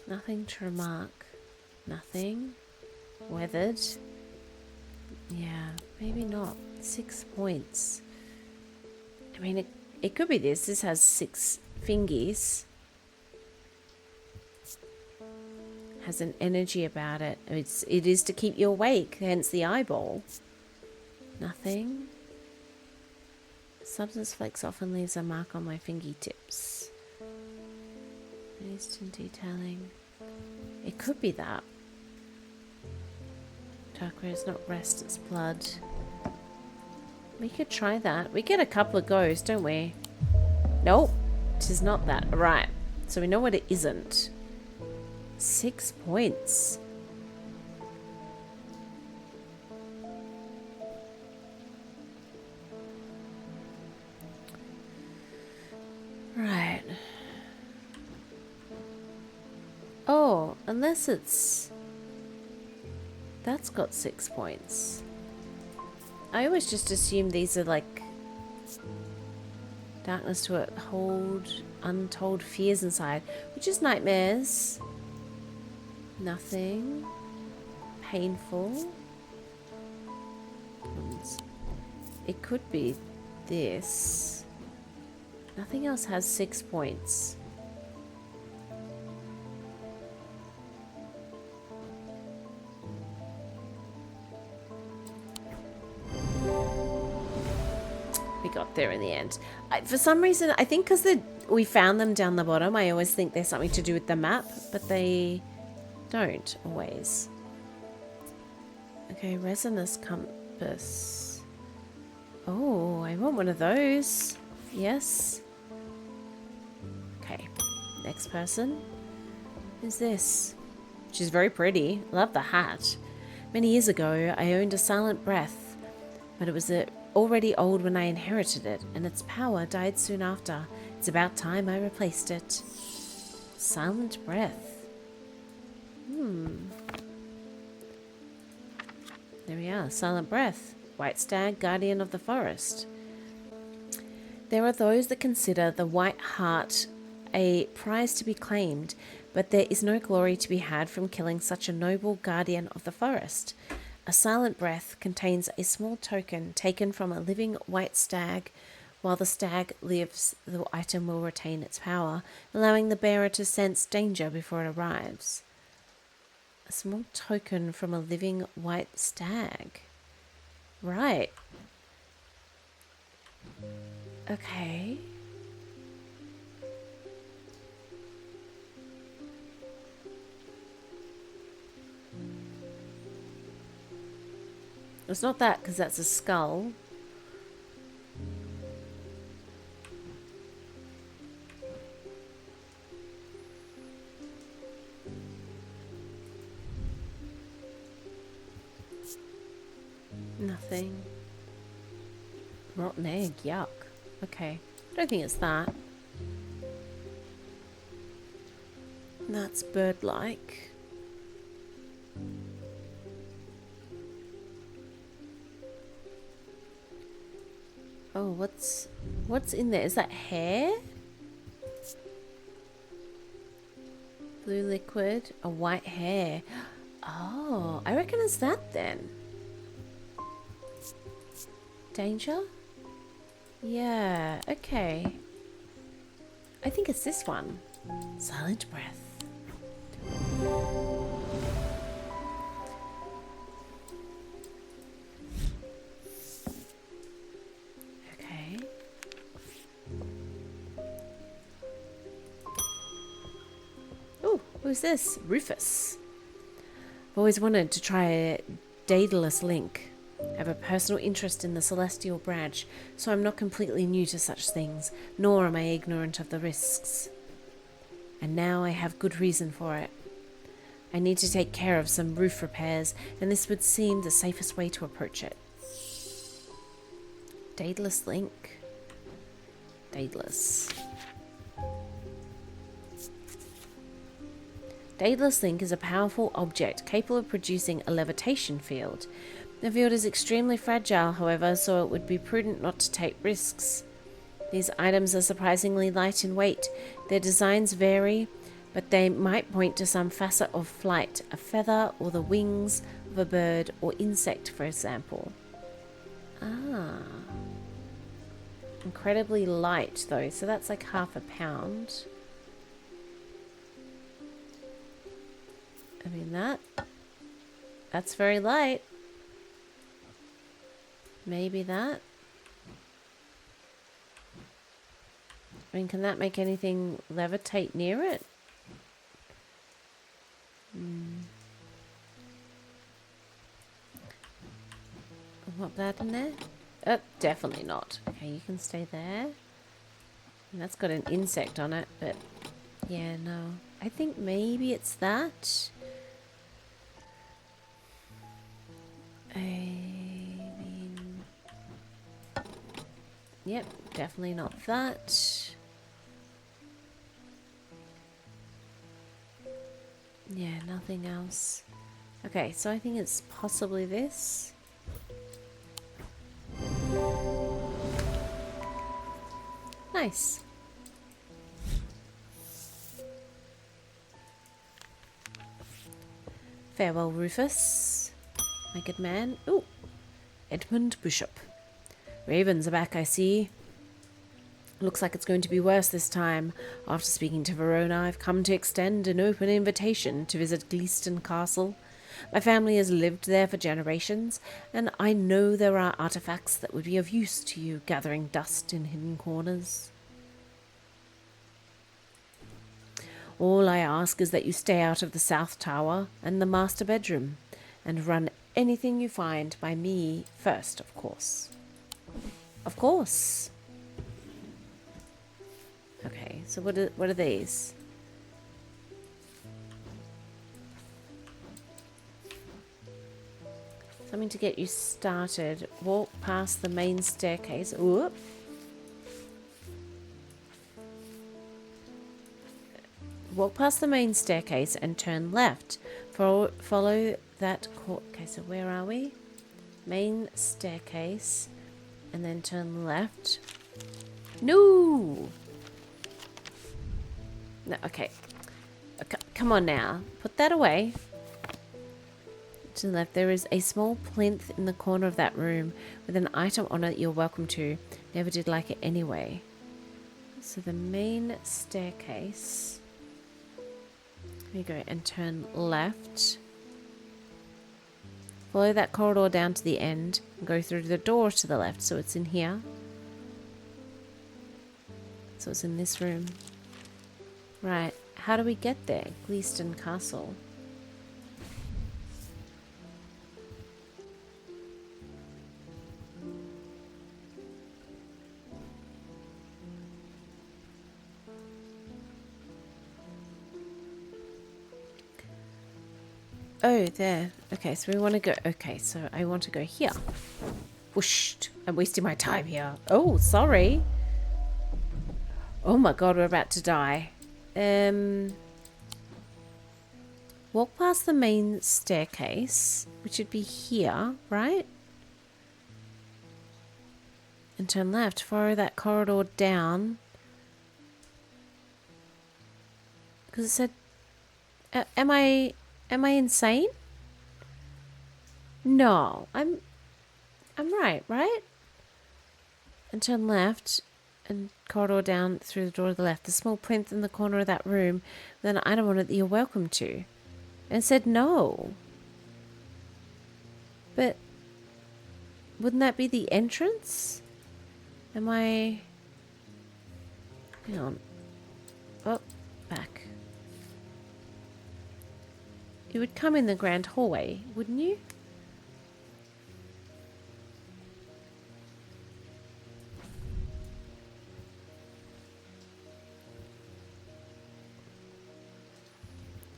Nothing to remark. Nothing. Weathered. Yeah, maybe not. 6 points. I mean, it could be this. This has 6 fingies. Has an energy about it. It is to keep you awake, hence the eyeball. Nothing. Substance flakes often leaves a mark on my fingertips. Instant detailing. It could be that. Chakra is not rest, it's blood. We could try that. We get a couple of goes, don't we? Nope. It is not that. Right. So we know what it isn't. 6 points. Right. Oh, unless it's... That's got 6 points. I always just assume these are like... Darkness to hold untold fears inside, which is nightmares. Nothing. Painful. It could be this. Nothing else has 6 points. We got there in the end. For some reason, I think because we found them down the bottom, I always think there's something to do with the map, but they don't always. Okay, resonance compass. Oh, I want one of those. Yes. Okay, next person. Who's this? She's very pretty. Love the hat. Many years ago, I owned a silent breath, but it was already old when I inherited it, and its power died soon after. It's about time I replaced it. Silent breath. There we are. Silent breath. White stag, guardian of the forest. There are those that consider the white heart a prize to be claimed, but there is no glory to be had from killing such a noble guardian of the forest. A silent breath contains a small token taken from a living white stag While the stag lives, the item will retain its power, allowing the bearer to sense danger before it arrives. A small token from a living white stag. Right. Okay. It's not that, because that's a skull. Nothing. Rotten egg, yuck. Okay. I don't think it's that. That's bird-like. Oh, what's in there? Is that hair? Blue liquid, a white hair. Oh, I reckon it's that then. Danger? Yeah, okay. I think it's this one. Silent breath. Okay. Oh, who's this? Rufus. I've always wanted to try a Daedalus link. I have a personal interest in the celestial branch, so I'm not completely new to such things, nor am I ignorant of the risks. And now I have good reason for it. I need to take care of some roof repairs, and this would seem the safest way to approach it. Daedalus link. Daedalus. Daedalus link is a powerful object capable of producing a levitation field. The field is extremely fragile, however, so it would be prudent not to take risks. These items are surprisingly light in weight. Their designs vary, but they might point to some facet of flight, a feather or the wings of a bird or insect, for example. Ah. Incredibly light, though, so that's like half a pound. I mean, that's very light. Maybe that. I mean, can that make anything levitate near it? What that in there? Definitely not. Okay, you can stay there. And that's got an insect on it, but yeah, no. I think maybe it's that. I mean, yep, definitely not that. Yeah, nothing else. Okay, so I think it's possibly this. Nice. Farewell, Rufus. My good man. Ooh. Edmund Bishop. Ravens are back, I see. Looks like it's going to be worse this time. After speaking to Verona, I've come to extend an open invitation to visit Gleeston Castle. My family has lived there for generations, and I know there are artifacts that would be of use to you gathering dust in hidden corners. All I ask is that you stay out of the South Tower and the master bedroom, and run anything you find by me first, of course. Of course. Okay, so what are these? Something to get you started. Walk past the main staircase. Whoop. Walk past the main staircase and turn left. Follow that okay, so where are we? Main staircase. And then turn left. No! No, okay. Come on now. Put that away. To the left, there is a small plinth in the corner of that room with an item on it you're welcome to. Never did like it anyway. So the main staircase. Here you go, and turn left. Follow that corridor down to the end and go through the door to the left. So it's in here. So it's in this room. Right, how do we get there? Gleeston Castle. Oh, there. Okay, so we want to go... Okay, so I want to go here. Whoosh. I'm wasting my time here. Oh, sorry. Oh my god, we're about to die. Walk past the main staircase, which would be here, right? And turn left. Follow that corridor down. Because it said... Am I insane? No, I'm right? And turn left and corridor down through the door to the left. The small plinth in the corner of that room with an item on it that you're welcome to. And it said no. But wouldn't that be the entrance? Am I... Hang on. Oh, back. You would come in the grand hallway, wouldn't you?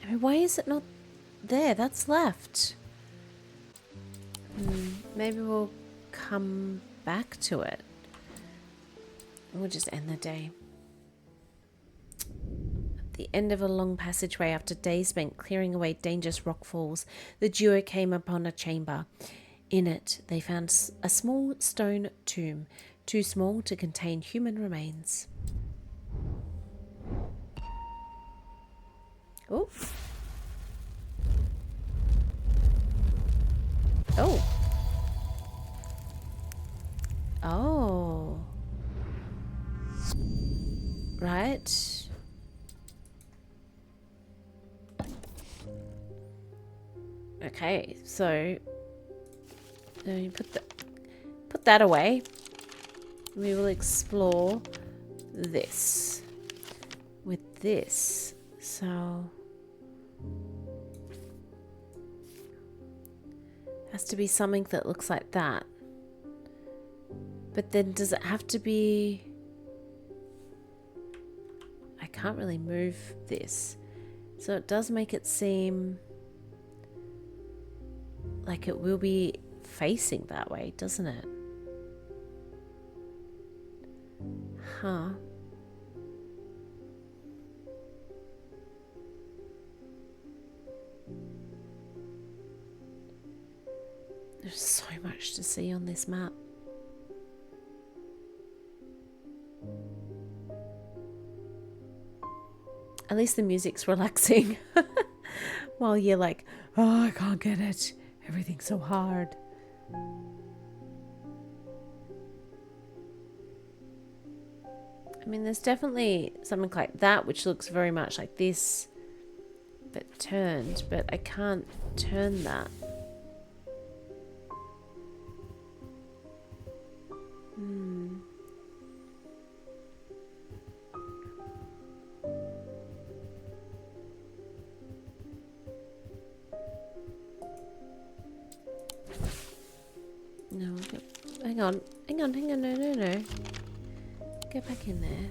I mean, why is it not there? That's left. Maybe we'll come back to it. We'll just end the day. The end of a long passageway after days spent clearing away dangerous rock falls, the duo came upon a chamber. In it, they found a small stone tomb, too small to contain human remains. Oh. Oh. Oh. Right. Okay, so you put that away. We will explore this with this. So has to be something that looks like that. But then does it have to be... I can't really move this. So it does make it seem like it will be facing that way, doesn't it? Huh. There's so much to see on this map. At least the music's relaxing. While you're like, oh, I can't get it. Everything's so hard. I mean, there's definitely something like that, which looks very much like this, but turned. But I can't turn that. No, hang on, no. Get back in there.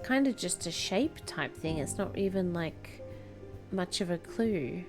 Kind of just a shape type thing. It's not even like much of a clue.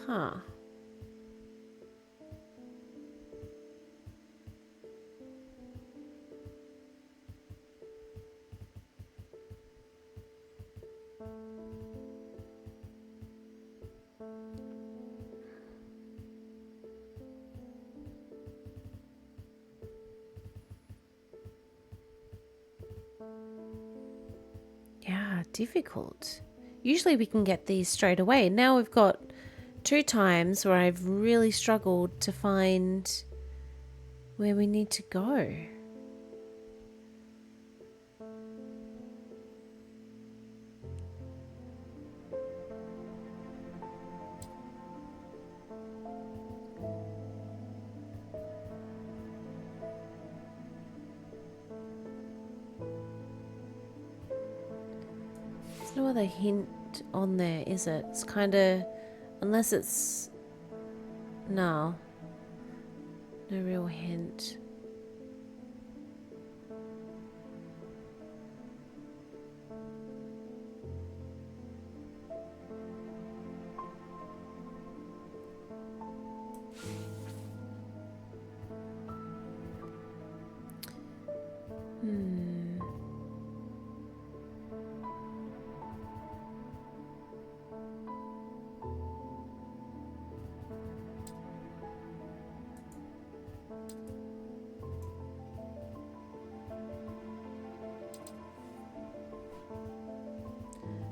Huh. Yeah, difficult. Usually we can get these straight away. Now we've got 2 times where I've really struggled to find where we need to go. There's no other hint on there, is it? It's kind of... Unless it's... No. No real hint.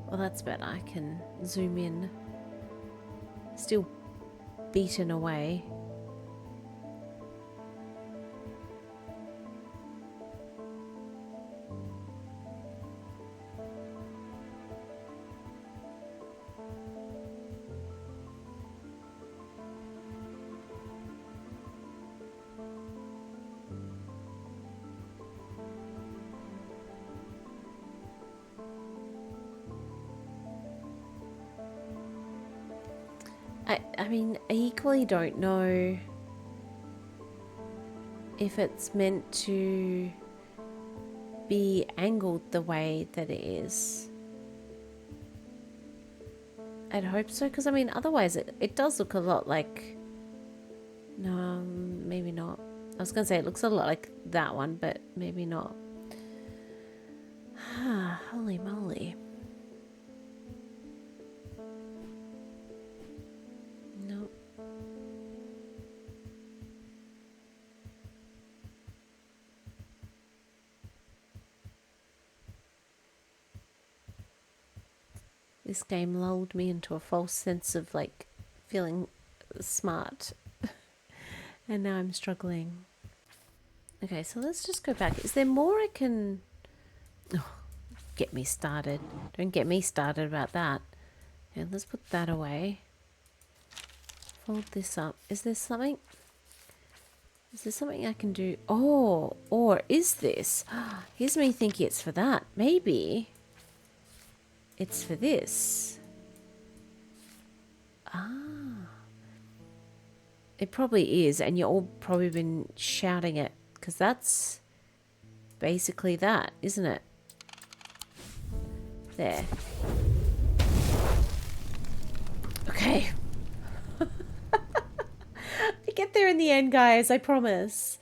Well, that's better. I can zoom in. Still beaten away. I mean, I equally don't know if it's meant to be angled the way that it is. I'd hope so, because I mean, otherwise it does look a lot like... No, maybe not. I was going to say it looks a lot like that one, but maybe not. Holy moly. Nope. This game lulled me into a false sense of like feeling smart. And now I'm struggling. Okay, so let's just go back. Is there more I can... Oh, get me started. Don't get me started about that. Yeah, let's put that away. Fold this up. Is there something? Is there something I can do? Oh, or is this? Here's me thinking it's for that. Maybe it's for this. It probably is, and you've all probably been shouting it, because that's basically that, isn't it? There. Okay. I get there in the end, guys, I promise.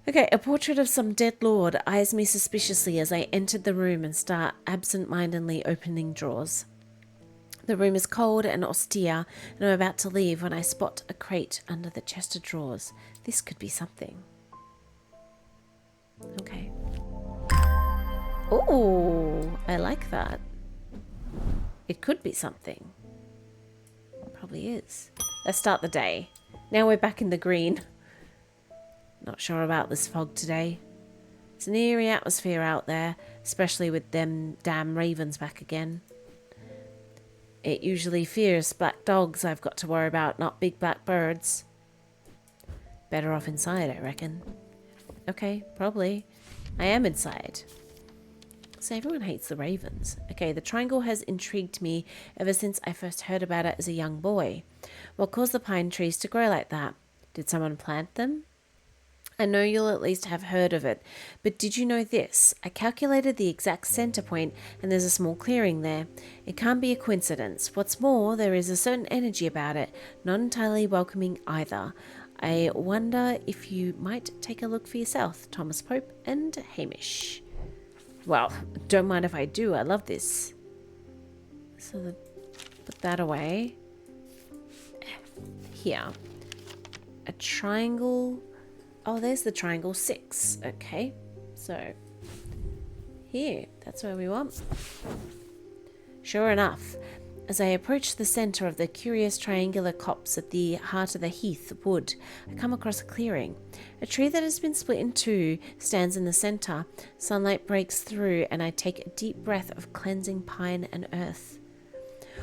Okay, a portrait of some dead lord eyes me suspiciously as I entered the room and start absent-mindedly opening drawers. The room is cold and austere, and I'm about to leave when I spot a crate under the chest of drawers. This could be something. Okay. Oh, I like that. It could be something. Probably is. Let's start the day. Now we're back in the green. Not sure about this fog today. It's an eerie atmosphere out there, especially with them damn ravens back again. It usually fears black dogs I've got to worry about, not big black birds. Better off inside, I reckon. Okay, probably. I am inside. So everyone hates the ravens. Okay, the triangle has intrigued me ever since I first heard about it as a young boy. What caused the pine trees to grow like that? Did someone plant them? I know you'll at least have heard of it, but did you know this? I calculated the exact center point and there's a small clearing there. It can't be a coincidence. What's more, there is a certain energy about it, not entirely welcoming either. I wonder if you might take a look for yourself, Thomas Pope and Hamish. Well, don't mind if I do. I love this. So put that away. Here. A triangle. Oh, there's the triangle 6. Okay. So, here. That's where we want. Sure enough, as I approach the centre of the curious triangular copse at the heart of the heath wood, I come across a clearing. A tree that has been split in two stands in the centre. Sunlight breaks through and I take a deep breath of cleansing pine and earth.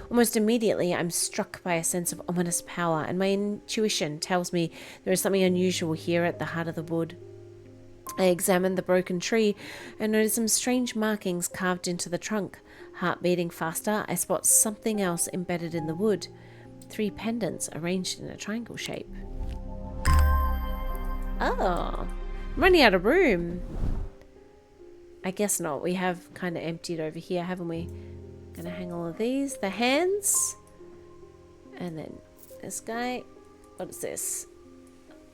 Almost immediately, I'm struck by a sense of ominous power, and my intuition tells me there is something unusual here at the heart of the wood. I examine the broken tree and notice some strange markings carved into the trunk. Heart beating faster, I spot something else embedded in the wood. 3 pendants arranged in a triangle shape. Oh, I'm running out of room. I guess not. We have kind of emptied over here, haven't we? Gonna hang all of these. The hands. And then this guy. What is this?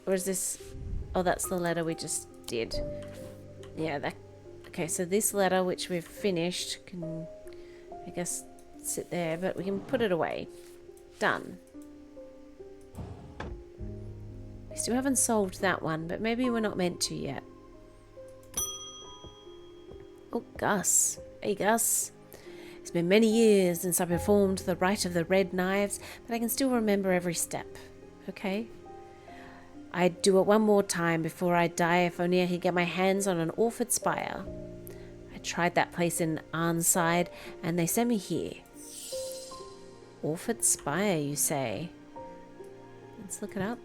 Or is this... Oh, that's the letter we just did. Yeah, that... Okay, so this letter, which we've finished, can... I guess sit there, but we can put it away. Done. We still haven't solved that one, but maybe we're not meant to yet. Oh, Gus. Hey, Gus. It's been many years since I performed the rite of the red knives, but I can still remember every step. Okay? I'd do it one more time before I die if only I could get my hands on an Orford spire. I tried that place in Arnside, and they sent me here. Orford spire, you say? Let's look it up.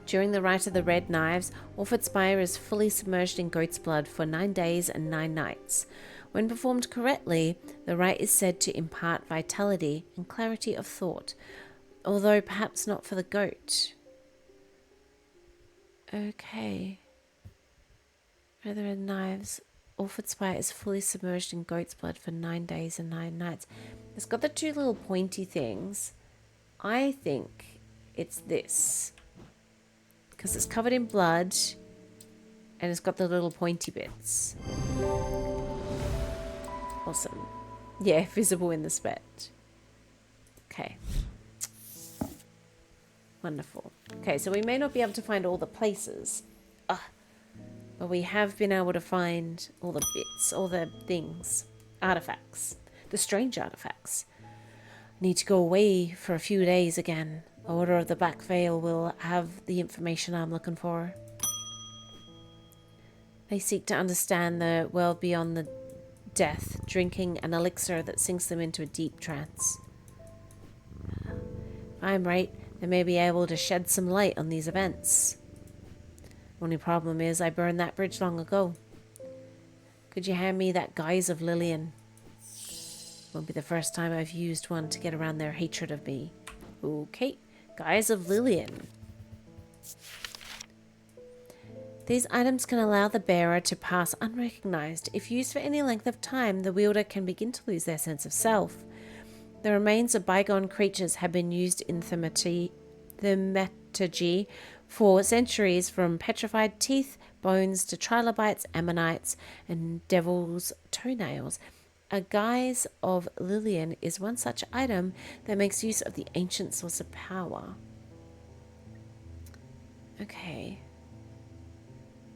During the Rite of the Red Knives, Orford Spire is fully submerged in goat's blood for 9 days and 9 nights. When performed correctly, the rite is said to impart vitality and clarity of thought, although perhaps not for the goat. Okay. Rite of the Red Knives. Orford Spire is fully submerged in goat's blood for 9 days and 9 nights. It's got the 2 little pointy things. I think it's this. Because it's covered in blood and it's got the little pointy bits. Awesome. Yeah, visible in the spec. Okay. Wonderful. Okay, so we may not be able to find all the places. But we have been able to find all the bits, all the things. Artifacts. The strange artifacts. Need to go away for a few days again. Order of the Black Veil will have the information I'm looking for. They seek to understand the world beyond the death, drinking an elixir that sinks them into a deep trance. If I'm right, they may be able to shed some light on these events. Only problem is I burned that bridge long ago. Could you hand me that Guise of Lillian? Won't be the first time I've used one to get around their hatred of me. Okay. Guise of Lillian. These items can allow the bearer to pass unrecognized. If used for any length of time, the wielder can begin to lose their sense of self. The remains of bygone creatures have been used in thaumaturgy for centuries, from petrified teeth, bones to trilobites, ammonites, and devil's toenails. A Guise of Lillian is one such item that makes use of the ancient source of power. Okay.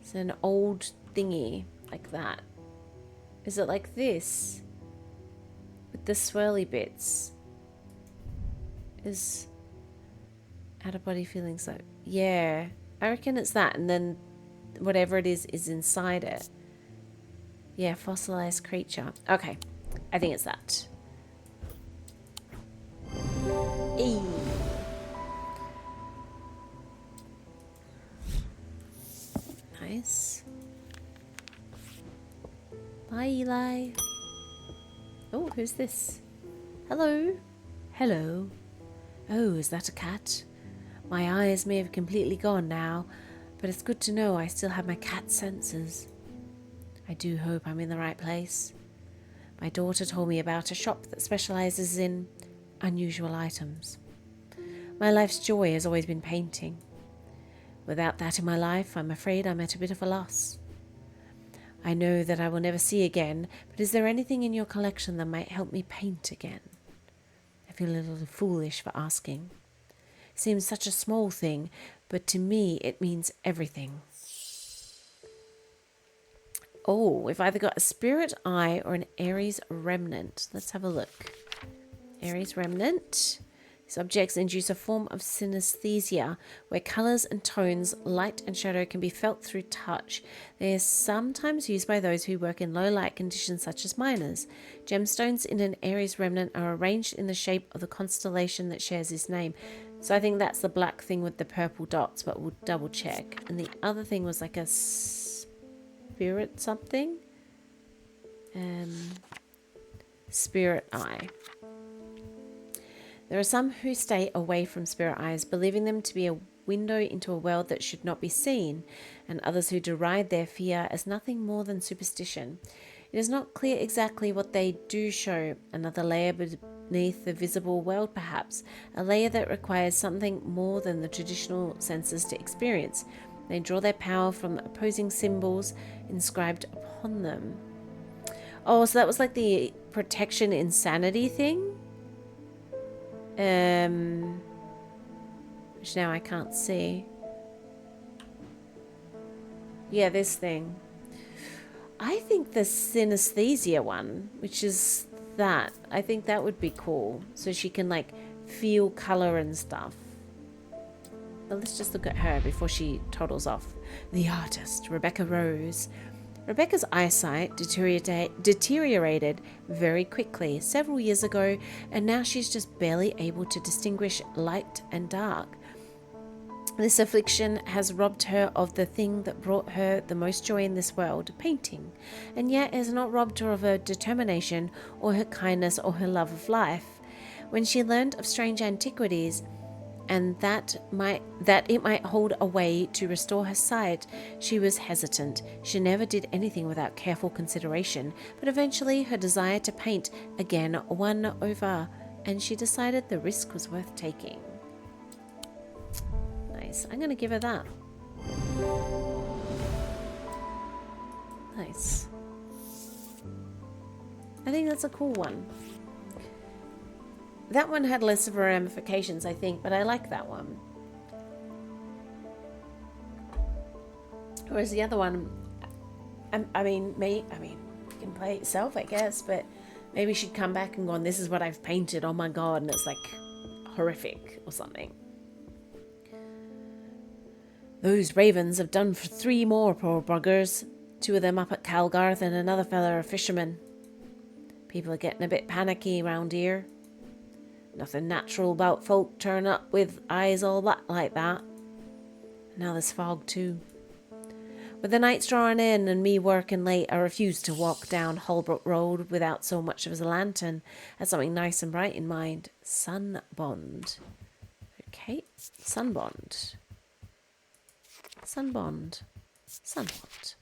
It's an old thingy, like that. Is it like this? With the swirly bits? Is out-of-body feelings like... Yeah, I reckon it's that, and then whatever it is inside it. Yeah, fossilized creature. Okay, I think it's that. Eee. Nice. Bye, Eli. Oh, who's this? Hello. Hello. Oh, is that a cat? My eyes may have completely gone now, but it's good to know I still have my cat senses. I do hope I'm in the right place. My daughter told me about a shop that specializes in unusual items. My life's joy has always been painting. Without that in my life, I'm afraid I'm at a bit of a loss. I know that I will never see again, but is there anything in your collection that might help me paint again? I feel a little foolish for asking. It seems such a small thing, but to me it means everything. Oh, we've either got a spirit eye or an Aries remnant. Let's have a look. Aries remnant. These objects induce a form of synesthesia where colours and tones, light and shadow can be felt through touch. They are sometimes used by those who work in low light conditions such as miners. Gemstones in an Aries remnant are arranged in the shape of the constellation that shares his name. So I think that's the black thing with the purple dots, but we'll double check. And the other thing was like a spirit something. Spirit eye. There are some who stay away from spirit eyes, believing them to be a window into a world that should not be seen, and others who deride their fear as nothing more than superstition. It is not clear exactly what they do show, another layer beneath the visible world perhaps, a layer that requires something more than the traditional senses to experience. They draw their power from opposing symbols inscribed upon them. Oh, so that was like the protection insanity thing? Which now I can't see. Yeah, this thing. I think the synesthesia one, which is that, I think that would be cool. So she can like feel color and stuff. But let's just look at her before she toddles off. The artist, Rebecca Rose. Rebecca's eyesight deteriorated very quickly several years ago, and now she's just barely able to distinguish light and dark. This affliction has robbed her of the thing that brought her the most joy in this world, painting, and yet has not robbed her of her determination or her kindness or her love of life. When she learned of strange antiquities, and that it might hold a way to restore her sight, she was hesitant. She never did anything without careful consideration, but eventually her desire to paint again won over, and she decided the risk was worth taking. Nice. I'm going to give her that. Nice. I think that's a cool one. That one had less of ramifications, I think, but I like that one. Whereas the other one, I mean, you can play it yourself, I guess, but maybe she'd come back and go, this is what I've painted, oh my god, and it's like horrific or something. Those ravens have done for 3 more, poor buggers. 2 of them up at Calgarth and another fella a fisherman. People are getting a bit panicky round here. Nothing natural about folk turn up with eyes all black like that. Now there's fog too. With the nights drawing in and me working late, I refuse to walk down Holbrook Road without so much as a lantern. I had something nice and bright in mind. Sunbond. Okay, Sunbond. Sunbond. Sunbond.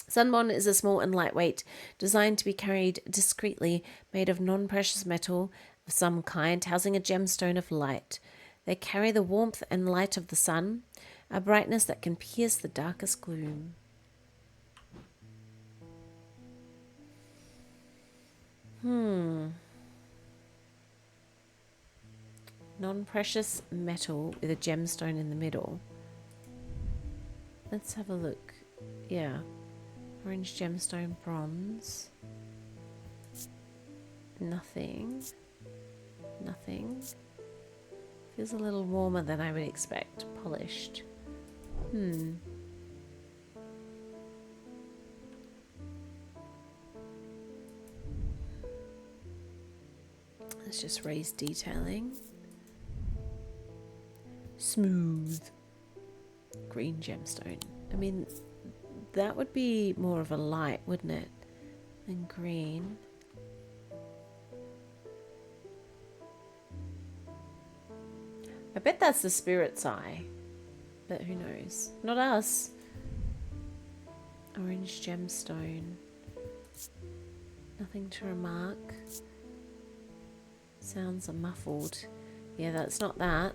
Sunbond is a small and lightweight, designed to be carried discreetly, made of non-precious metal of some kind, housing a gemstone of light. They carry the warmth and light of the sun, a brightness that can pierce the darkest gloom. Non-precious metal with a gemstone in the middle. Let's have a look. Yeah. Orange gemstone, bronze. Nothing. Feels a little warmer than I would expect. Polished. Let's just raise detailing. Smooth. Green gemstone. I mean, that would be more of a light, wouldn't it? Than green. I bet that's the spirit's eye. But who knows? Not us. Orange gemstone. Nothing to remark. Sounds are muffled. Yeah, that's not that.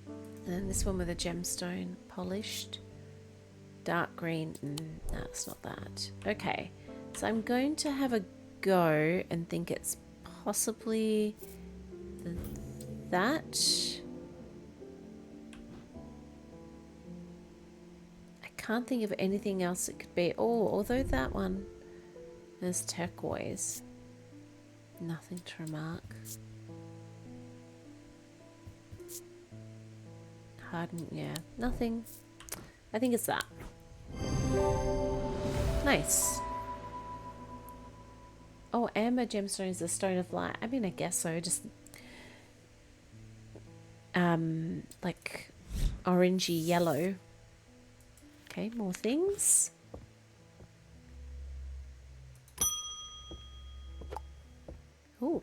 And then this one with a gemstone. Polished. Dark green. That's not that. Okay. So I'm going to have a go and think it's possibly that. I can't think of anything else it could be. Oh, although that one, there's turquoise. Nothing to remark. Hardened, yeah, nothing. I think it's that. Nice. Oh, amber gemstone is a stone of light. I mean, I guess so. Just like orangey yellow. Okay, more things. Oh.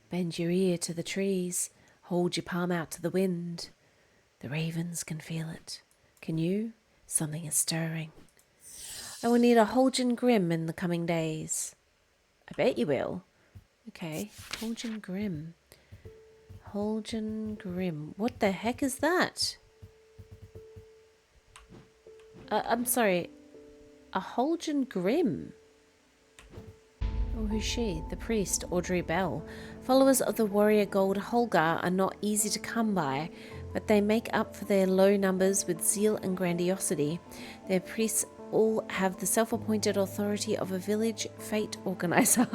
Bend your ear to the trees. Hold your palm out to the wind. The ravens can feel it. Can you? Something is stirring. I will need a Holgen Grim in the coming days. I bet you will. Okay, Holgen Grim. Holgen Grim. What the heck is that? I'm sorry. A Holgen Grim? Oh, who's she? The priest, Audrey Bell. Followers of the warrior god Holgar are not easy to come by, but they make up for their low numbers with zeal and grandiosity. Their priests all have the self-appointed authority of a village fete organizer.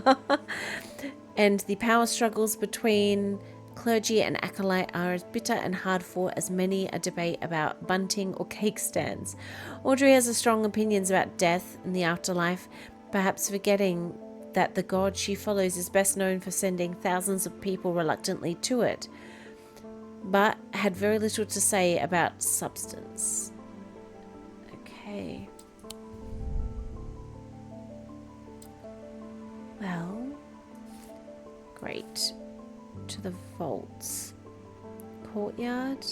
And the power struggles between clergy and acolyte are as bitter and hard-fought as many a debate about bunting or cake stands. Audrey has strong opinions about death and the afterlife, perhaps forgetting that the god she follows is best known for sending thousands of people reluctantly to it, but had very little to say about substance. Okay. Well, great. To the vaults. Courtyard.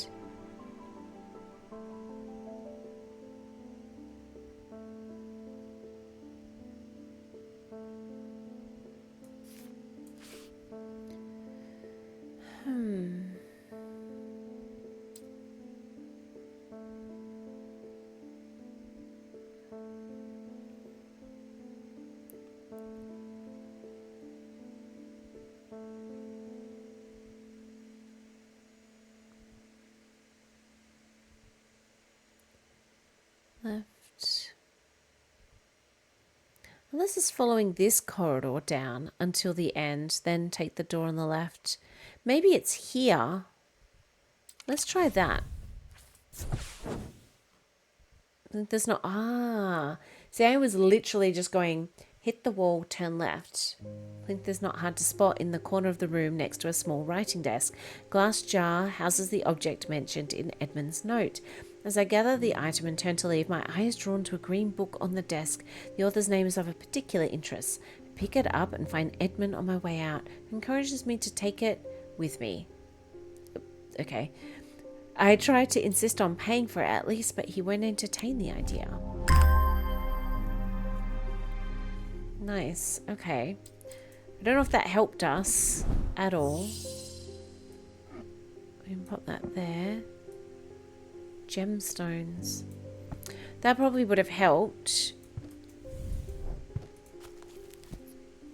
Left. Unless it's following this corridor down until the end, then take the door on the left. Maybe it's here. Let's try that. There's not... Ah. See, I was literally just going, hit the wall, turn left. I think there's not hard to spot in the corner of the room next to a small writing desk. Glass jar houses the object mentioned in Edmund's note. As I gather the item and turn to leave, my eye is drawn to a green book on the desk. The author's name is of a particular interest. I pick it up and find Edmund on my way out. It encourages me to take it with me. Okay. I tried to insist on paying for it at least, but he won't entertain the idea. Nice. Okay. I don't know if that helped us at all. We can pop that there. Gemstones. That probably would have helped.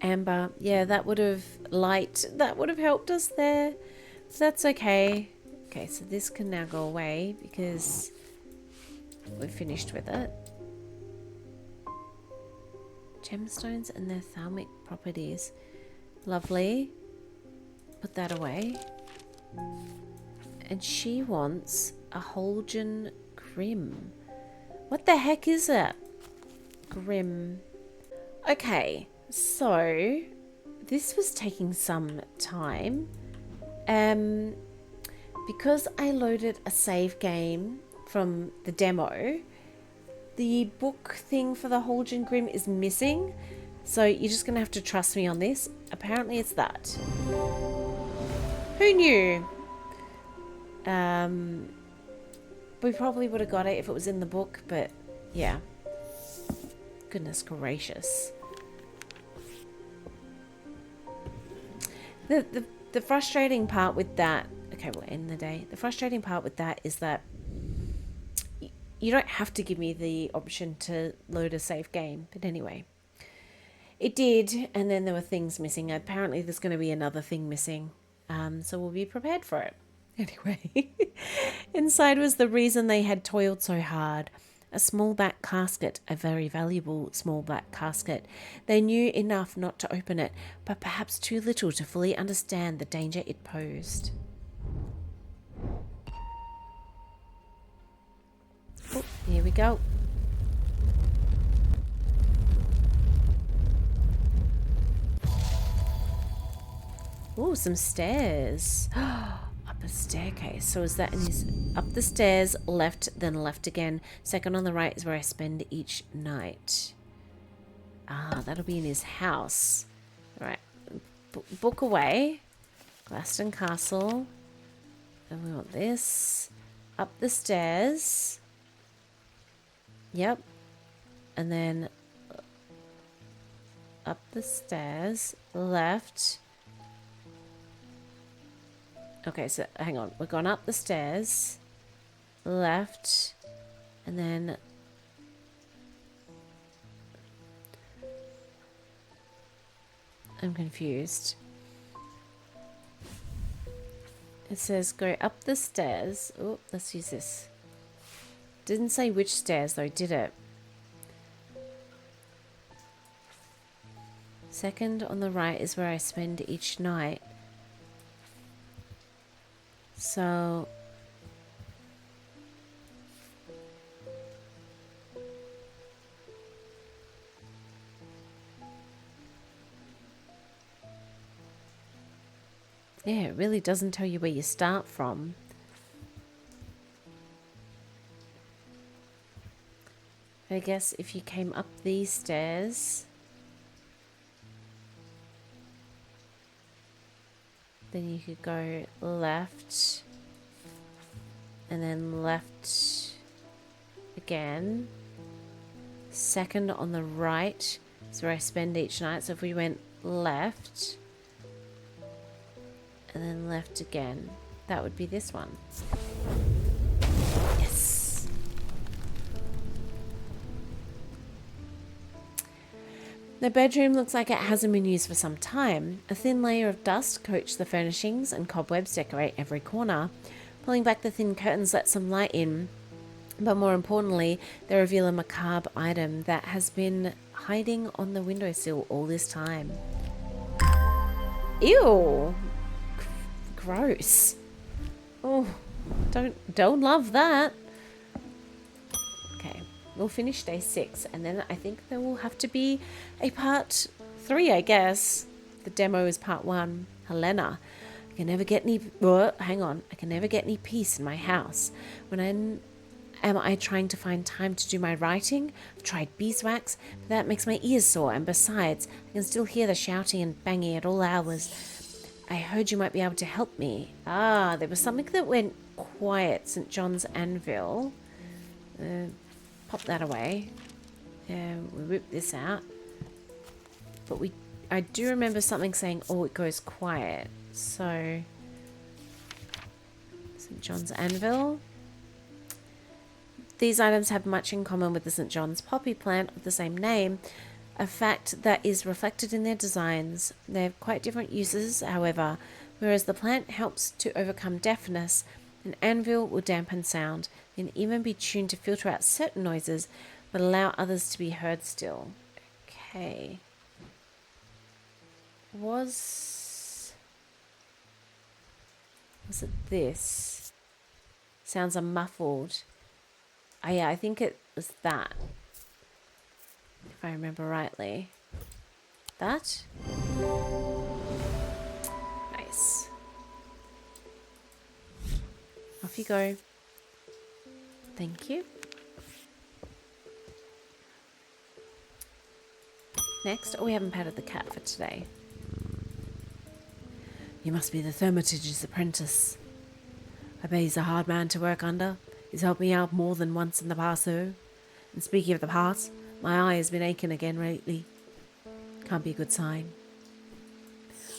Amber. Yeah, that would have light. That would have helped us there. That's okay. Okay, so this can now go away because we're finished with it. Gemstones and their thermic properties. Lovely. Put that away. And she wants a Holgen Grim. What the heck is it? Grim. Okay, so this was taking some time. Because I loaded a save game from the demo, the book thing for the Holgen Grim is missing. So you're just going to have to trust me on this. Apparently it's that. Who knew? We probably would have got it if it was in the book, but yeah. Goodness gracious. The frustrating part with that, okay, we'll end the day. The frustrating part with that is that you don't have to give me the option to load a save game. But anyway, it did, and then there were things missing. Apparently there's going to be another thing missing, so we'll be prepared for it. Anyway, inside was the reason they had toiled so hard. A small black casket, a very valuable small black casket. They knew enough not to open it, but perhaps too little to fully understand the danger it posed. Oh, here we go. Oh, some stairs. Up a staircase. So is that in his... Up the stairs, left, then left again. Second on the right is where I spend each night. Ah, that'll be in his house. All right. Book away. Glaston Castle. And we want this. Up the stairs. Yep. And then up the stairs, left. Okay, so hang on. We're going up the stairs, left, and then I'm confused. It says go up the stairs. Oh, let's use this. Didn't say which stairs though, did it? Second on the right is where I spend each night. So yeah, it really doesn't tell you where you start from. I guess if you came up these stairs, then you could go left and then left again. Second on the right is where I spend each night. So if we went left and then left again, that would be this one. Yes. The bedroom looks like it hasn't been used for some time. A thin layer of dust coats the furnishings and cobwebs decorate every corner. Pulling back the thin curtains lets some light in, but more importantly, they reveal a macabre item that has been hiding on the windowsill all this time. Ew! Gross. Oh, don't love that. Okay. We'll finish day 6, and then I think there will have to be a part 3, I guess. The demo is part 1. Helena. I can never get any... hang on. I can never get any peace in my house. Am I trying to find time to do my writing? I've tried beeswax, but that makes my ears sore, and besides, I can still hear the shouting and banging at all hours. I heard you might be able to help me. Ah, there was something that went quiet. St. John's Anvil. Pop that away. We rip this out. But I do remember something saying, oh, it goes quiet. So, St. John's Anvil. These items have much in common with the St. John's poppy plant of the same name, a fact that is reflected in their designs. They have quite different uses, however. Whereas the plant helps to overcome deafness, an anvil will dampen sound, and even be tuned to filter out certain noises, but allow others to be heard still. Okay. Was it this? Sounds are muffled. Oh yeah, I think it was that. If I remember rightly. That? Nice. Off you go. Thank you. Next, we haven't patted the cat for today. You must be the Thermitage's apprentice. I bet he's a hard man to work under. He's helped me out more than once in the past, though. And speaking of the past, my eye has been aching again lately. Can't be a good sign.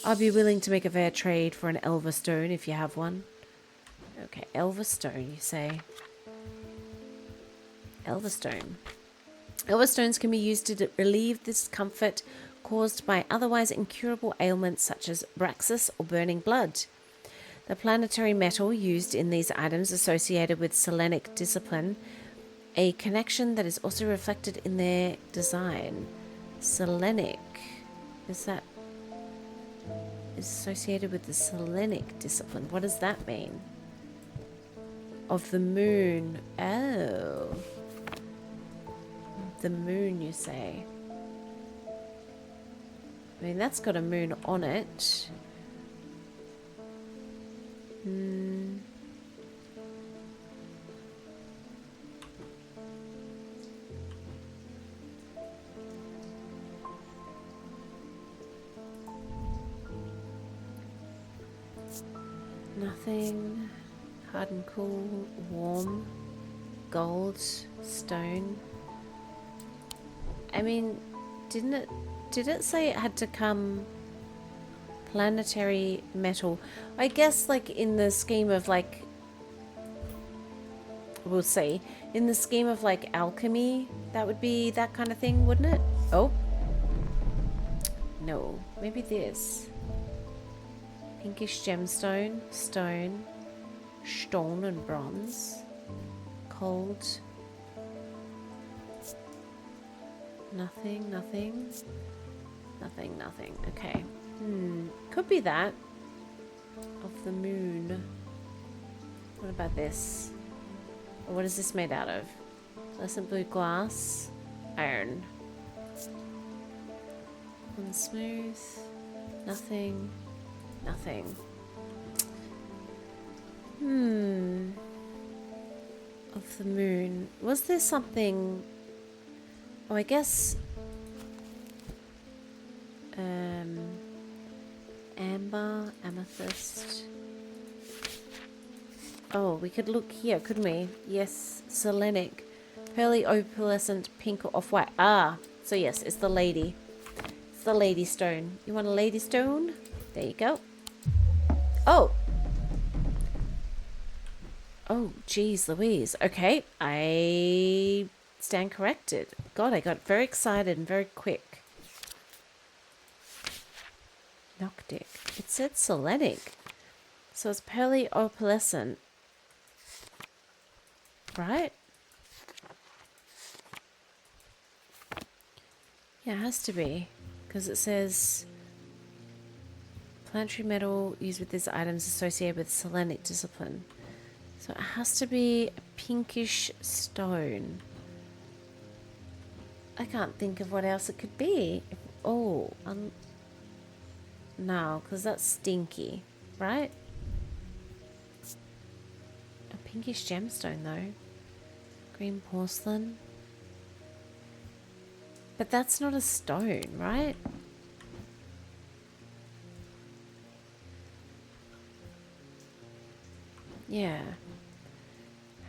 I'll be willing to make a fair trade for an Elver Stone if you have one. Okay, Elver Stone, you say. Elver Stone. Elver Stones can be used to relieve discomfort caused by otherwise incurable ailments such as Braxis or burning blood. The planetary metal used in these items associated with Selenic discipline, a connection that is also reflected in their design. Selenic. Is associated with the Selenic discipline. What does that mean? Of the moon. Oh. The moon, you say? I mean, that's got a moon on it. Nothing. Hard and cool. Warm. Gold. Stone. I mean, did it say it had to come planetary metal? I guess like in the scheme of like, we'll see, in the scheme of like alchemy, that would be that kind of thing, wouldn't it? Oh. No, maybe this. Pinkish gemstone, stone and bronze. Cold. Nothing. Okay. Could be that. Of the moon. What about this? Or what is this made out of? Fluorescent blue glass. Iron. Unsmooth. Nothing. Of the moon. Was there something... Oh, I guess... amber, amethyst. Oh, we could look here, couldn't we? Yes, Selenic. Pearly, opalescent, pink, or off-white. Ah, so yes, it's the lady. It's the lady stone. You want a lady stone? There you go. Oh! Oh, geez, Louise. Okay, I stand corrected. God, I got very excited and very quick. Noctic. It said Selenic. So it's pearly opalescent. Right? Yeah, it has to be. Because it says... Planetary metal used with these items associated with Selenic discipline. So it has to be a pinkish stone. I can't think of what else it could be. Oh, no, because that's stinky, right? A pinkish gemstone, though. Green porcelain. But that's not a stone, right? Yeah.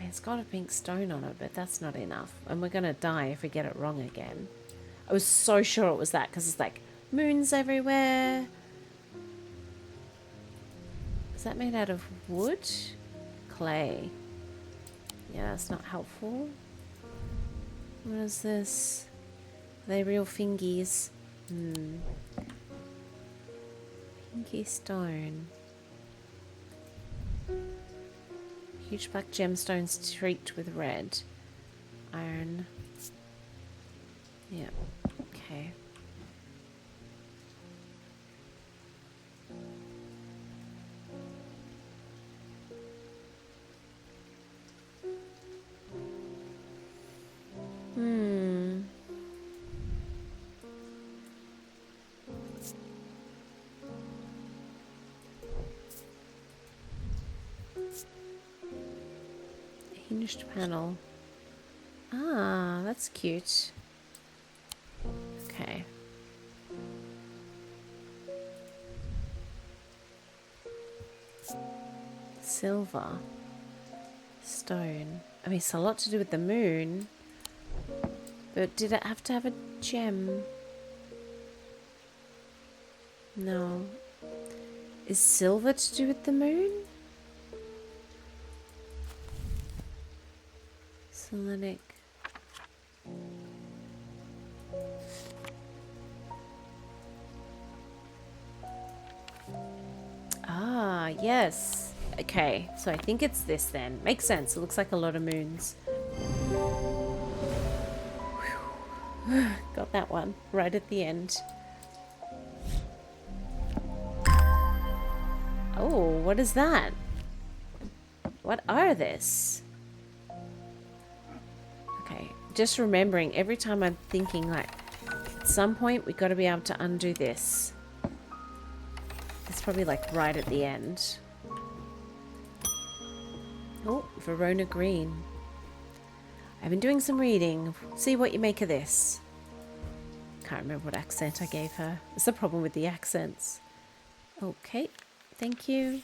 It's got a pink stone on it, but that's not enough. And we're going to die if we get it wrong again. I was so sure it was that, because it's like moons everywhere. Is that made out of wood? Clay. Yeah, that's not helpful. What is this? Are they real fingies? Pinky stone. Huge black gemstones streaked with red. Iron. Yeah. Okay. Hinged panel. Ah, that's cute. Okay. Silver. Stone. I mean, it's a lot to do with the moon. But did it have to have a gem? No. Is silver to do with the moon? Selenic. Ah, yes. Okay, so I think it's this then. Makes sense. It looks like a lot of moons. Got that one right at the end. Oh, what is that? What are this? Okay, just remembering every time I'm thinking like at some point we got to be able to undo this. It's probably like right at the end. Oh, Verona Green. I've been doing some reading. See what you make of this. Can't remember what accent I gave her. It's the problem with the accents. Okay, thank you.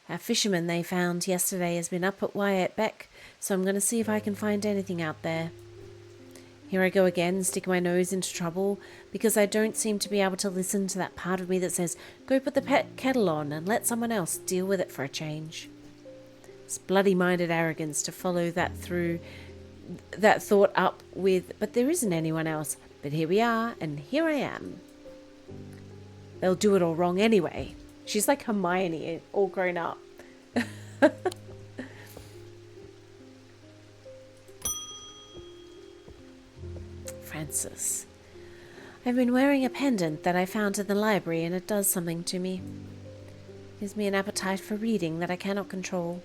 Our fisherman they found yesterday has been up at Wyatt Beck, so I'm going to see if I can find anything out there. Here I go again, sticking my nose into trouble, because I don't seem to be able to listen to that part of me that says, go put the kettle on and let someone else deal with it for a change. It's bloody-minded arrogance to follow that thought up with, but there isn't anyone else. But here we are, and here I am. They'll do it all wrong anyway. She's like Hermione, all grown up. Francis. I've been wearing a pendant that I found in the library, and it does something to me. It gives me an appetite for reading that I cannot control.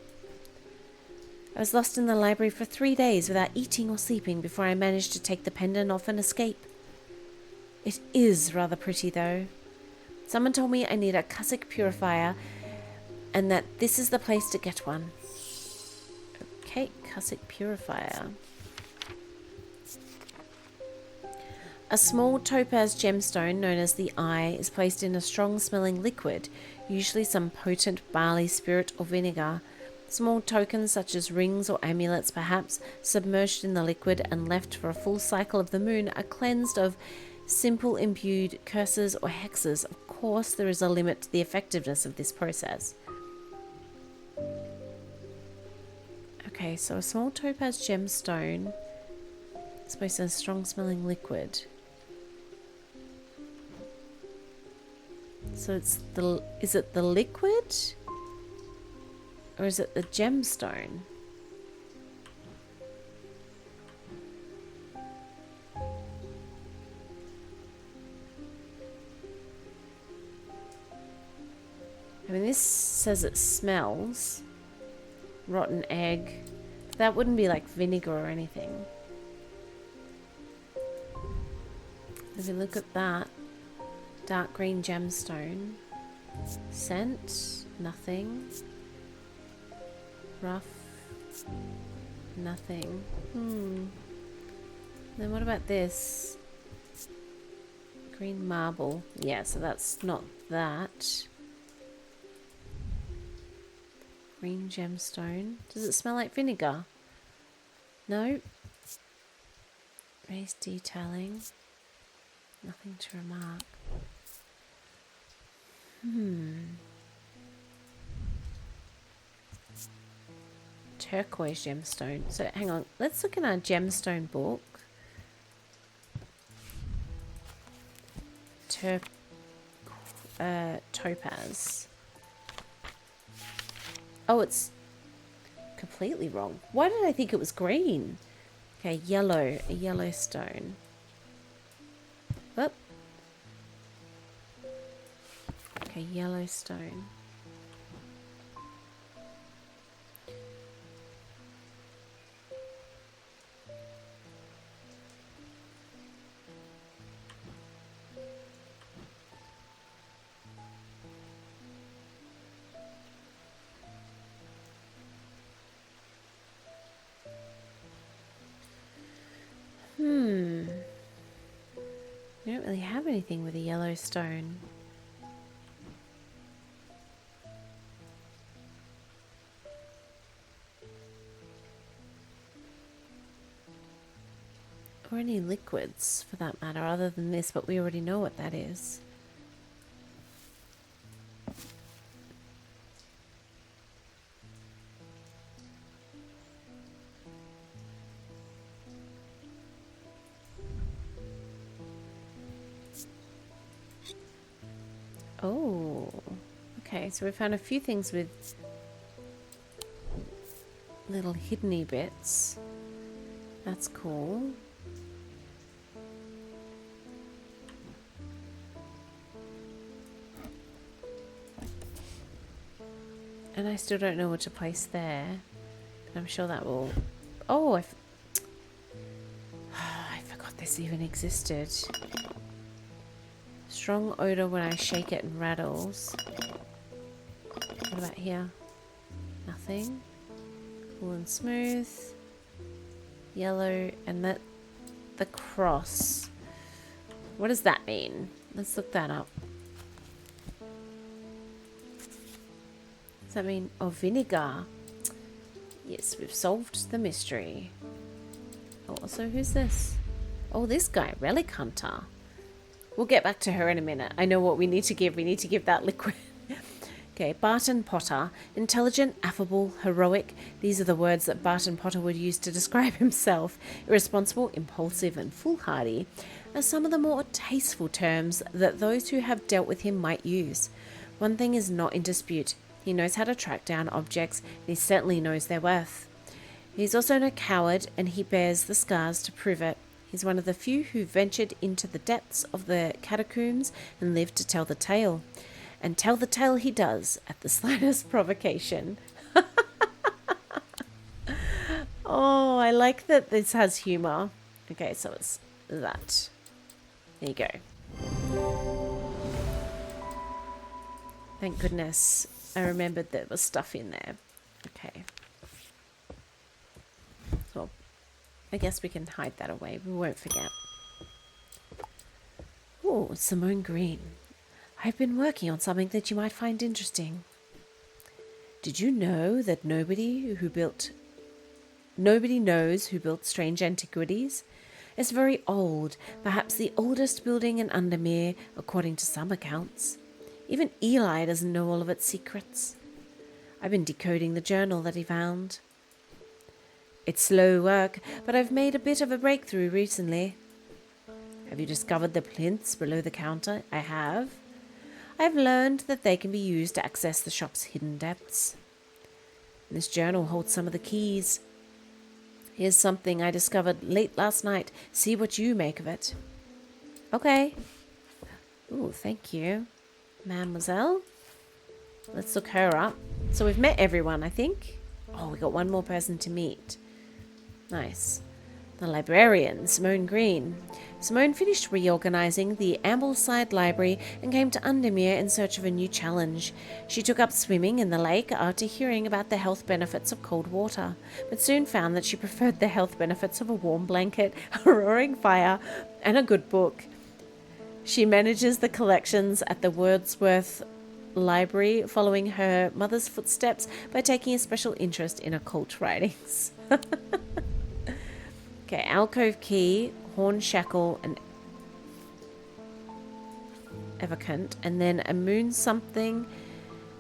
I was lost in the library for 3 days without eating or sleeping before I managed to take the pendant off and escape. It is rather pretty, though. Someone told me I need a Cossack purifier and that this is the place to get one. Okay, Cossack purifier. A small topaz gemstone known as the Eye is placed in a strong-smelling liquid, usually some potent barley spirit or vinegar. Small tokens such as rings or amulets perhaps, submerged in the liquid and left for a full cycle of the moon, are cleansed of simple imbued curses or hexes. Of course, there is a limit to the effectiveness of this process. Okay, so a small topaz gemstone is placed in a strong smelling liquid. So is it the liquid? Or is it the gemstone? I mean, this says it smells. Rotten egg. That wouldn't be like vinegar or anything. If you look at that. Dark green gemstone. Scent. Nothing. Rough. Nothing. Then what about this? Green marble. Yeah, so that's not that. Green gemstone. Does it smell like vinegar? No. Raised detailing. Nothing to remark. Turquoise gemstone. So hang on, let's look in our gemstone book. Topaz. Oh, it's completely wrong. Why did I think it was green? Okay, yellow. A yellow stone. Whoop. Okay, yellow stone. We don't really have anything with a yellow stone. Or any liquids, for that matter, other than this, but we already know what that is. Oh, okay, so we found a few things with little hidden-y bits. That's cool. And I still don't know what to place there. But I'm sure that will... Oh, I forgot this even existed. Strong odor when I shake it and rattles. What about here? Nothing. Cool and smooth. Yellow, and that the cross. What does that mean? Let's look that up. Does that mean vinegar? Yes, we've solved the mystery. Oh, also, who's this? Oh, this guy, Relic Hunter. We'll get back to her in a minute. I know what we need to give. We need to give that liquid. Okay, Barton Potter. Intelligent, affable, heroic. These are the words that Barton Potter would use to describe himself. Irresponsible, impulsive, and foolhardy are some of the more tasteful terms that those who have dealt with him might use. One thing is not in dispute. He knows how to track down objects, and he certainly knows their worth. He's also no coward, and he bears the scars to prove it. He's one of the few who ventured into the depths of the catacombs and lived to tell the tale. And tell the tale he does at the slightest provocation. Oh, I like that this has humour. Okay, so it's that. There you go. Thank goodness I remembered there was stuff in there. Okay. So I guess we can hide that away. We won't forget. Oh, Simone Green. I've been working on something that you might find interesting. Did you know that nobody knows who built Strange Antiquities? It's very old, perhaps the oldest building in Undermere, according to some accounts. Even Eli doesn't know all of its secrets. I've been decoding the journal that he found. It's slow work, but I've made a bit of a breakthrough recently. Have you discovered the plinths below the counter? I have. I've learned that they can be used to access the shop's hidden depths. This journal holds some of the keys. Here's something I discovered late last night. See what you make of it. Okay. Ooh, thank you, Mademoiselle. Let's look her up. So we've met everyone, I think. Oh, we got one more person to meet. Nice. The librarian, Simone Green. Simone finished reorganizing the Ambleside Library and came to Undermere in search of a new challenge. She took up swimming in the lake after hearing about the health benefits of cold water, but soon found that she preferred the health benefits of a warm blanket, a roaring fire, and a good book. She manages the collections at the Wordsworth Library, following her mother's footsteps by taking a special interest in occult writings. Okay, alcove key, horn shackle, and evocant, and then a moon something.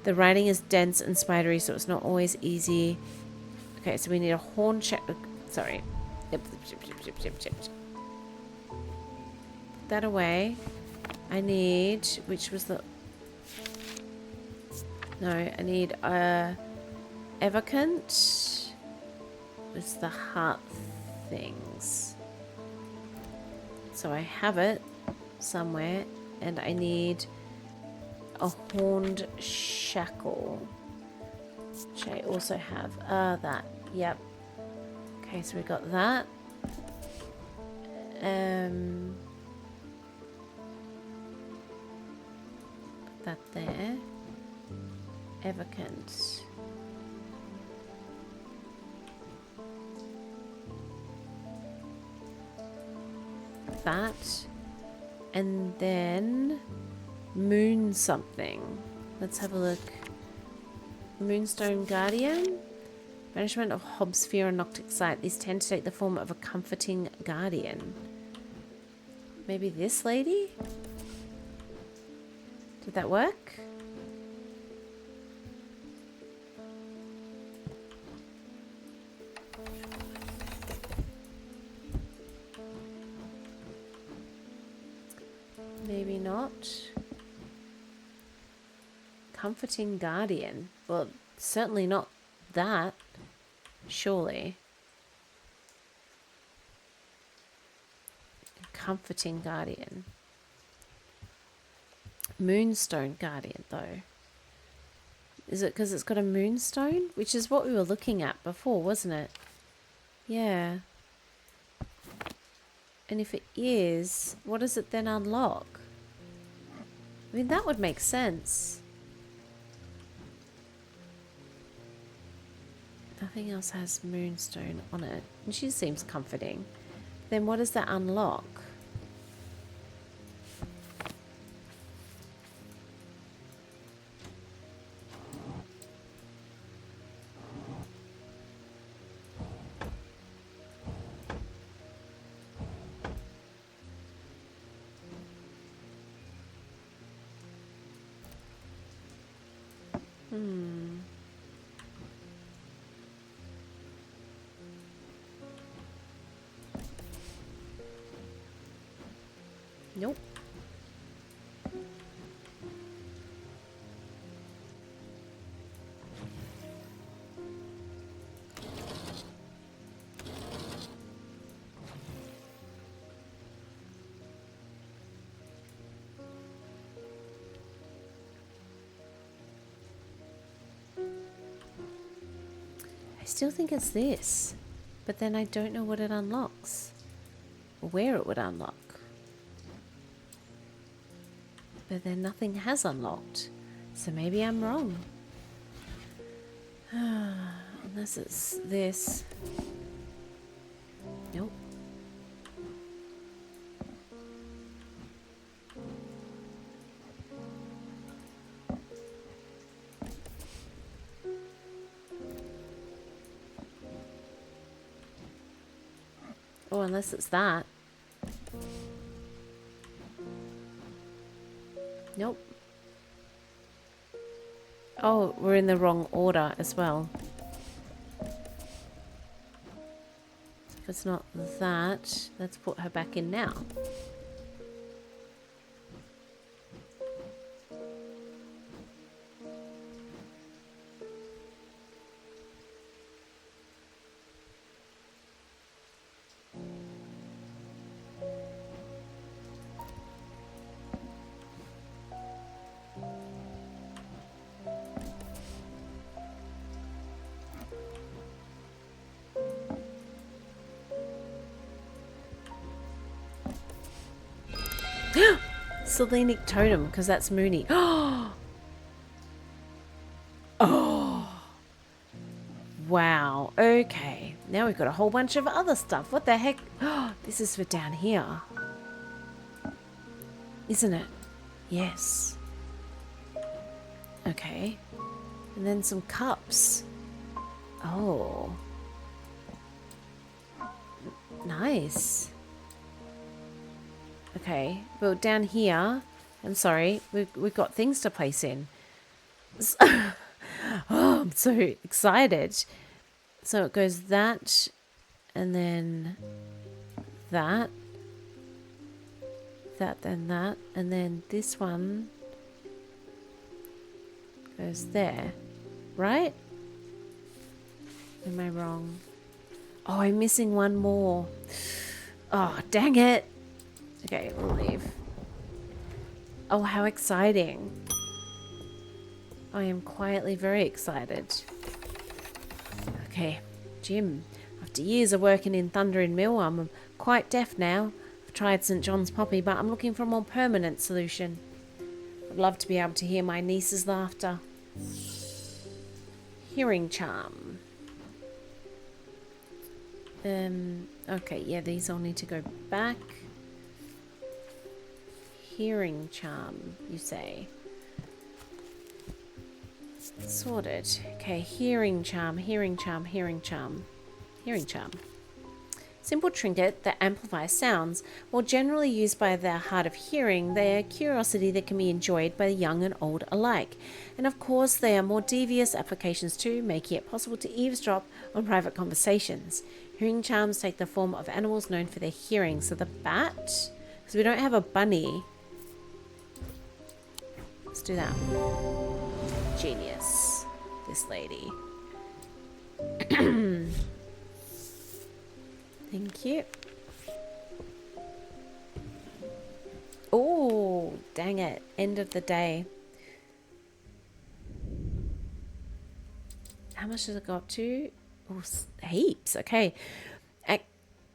The writing is dense and spidery, so it's not always easy. Okay, so we need a horn shackle. Sorry. Put that away. I need, which was the... No, I need evocant. It's the heart things. So I have it somewhere, and I need a horned shackle, which I also have. That. Yep. Okay, so we got that. Put that there. Evocant. That, and then moon something. Let's have a look. Moonstone Guardian, Banishment of Hobbs, fear, and Noctic sight. These tend to take the form of a comforting guardian. Maybe this lady? Did that work? Maybe not. Comforting guardian. Well, certainly not that. Surely. Comforting guardian. Moonstone guardian, though. Is it because it's got a moonstone? Which is what we were looking at before, wasn't it? Yeah. And if it is, what does it then unlock? I mean, that would make sense. Nothing else has moonstone on it. And she seems comforting. Then what does that unlock? Nope. I still think it's this, but then I don't know what it unlocks, or where it would unlock. But then nothing has unlocked, so maybe I'm wrong. Unless it's this. Nope. Oh, unless it's that. Nope. Oh, we're in the wrong order as well. If it's not that, let's put her back in now. Selenic totem, because that's Mooney. Oh! Wow. Okay. Now we've got a whole bunch of other stuff. What the heck? Oh, this is for down here. Isn't it? Yes. Okay. And then some cups. Oh. Nice. Okay, well down here, I'm sorry, we've got things to place in. Oh, I'm so excited. So it goes that, and then that, then that, and then this one goes there, right? Am I wrong? Oh, I'm missing one more. Oh, dang it. Okay, we'll leave. Oh, how exciting. I am quietly very excited. Okay, Jim. After years of working in Thundering Mill, I'm quite deaf now. I've tried St. John's Poppy, but I'm looking for a more permanent solution. I'd love to be able to hear my niece's laughter. Hearing charm. Okay, yeah, these all need to go back. Hearing charm, you say. Sorted. Okay, hearing charm, hearing charm, hearing charm, hearing charm. Simple trinket that amplifies sounds. While generally used by the hard of hearing, they are a curiosity that can be enjoyed by the young and old alike. And of course, they are more devious applications too, making it possible to eavesdrop on private conversations. Hearing charms take the form of animals known for their hearing. So the bat, because we don't have a bunny. Let's do that. Genius, this lady. Thank you. Oh, dang it. End of the day. How much does it go up to? Oh, heaps. Okay. At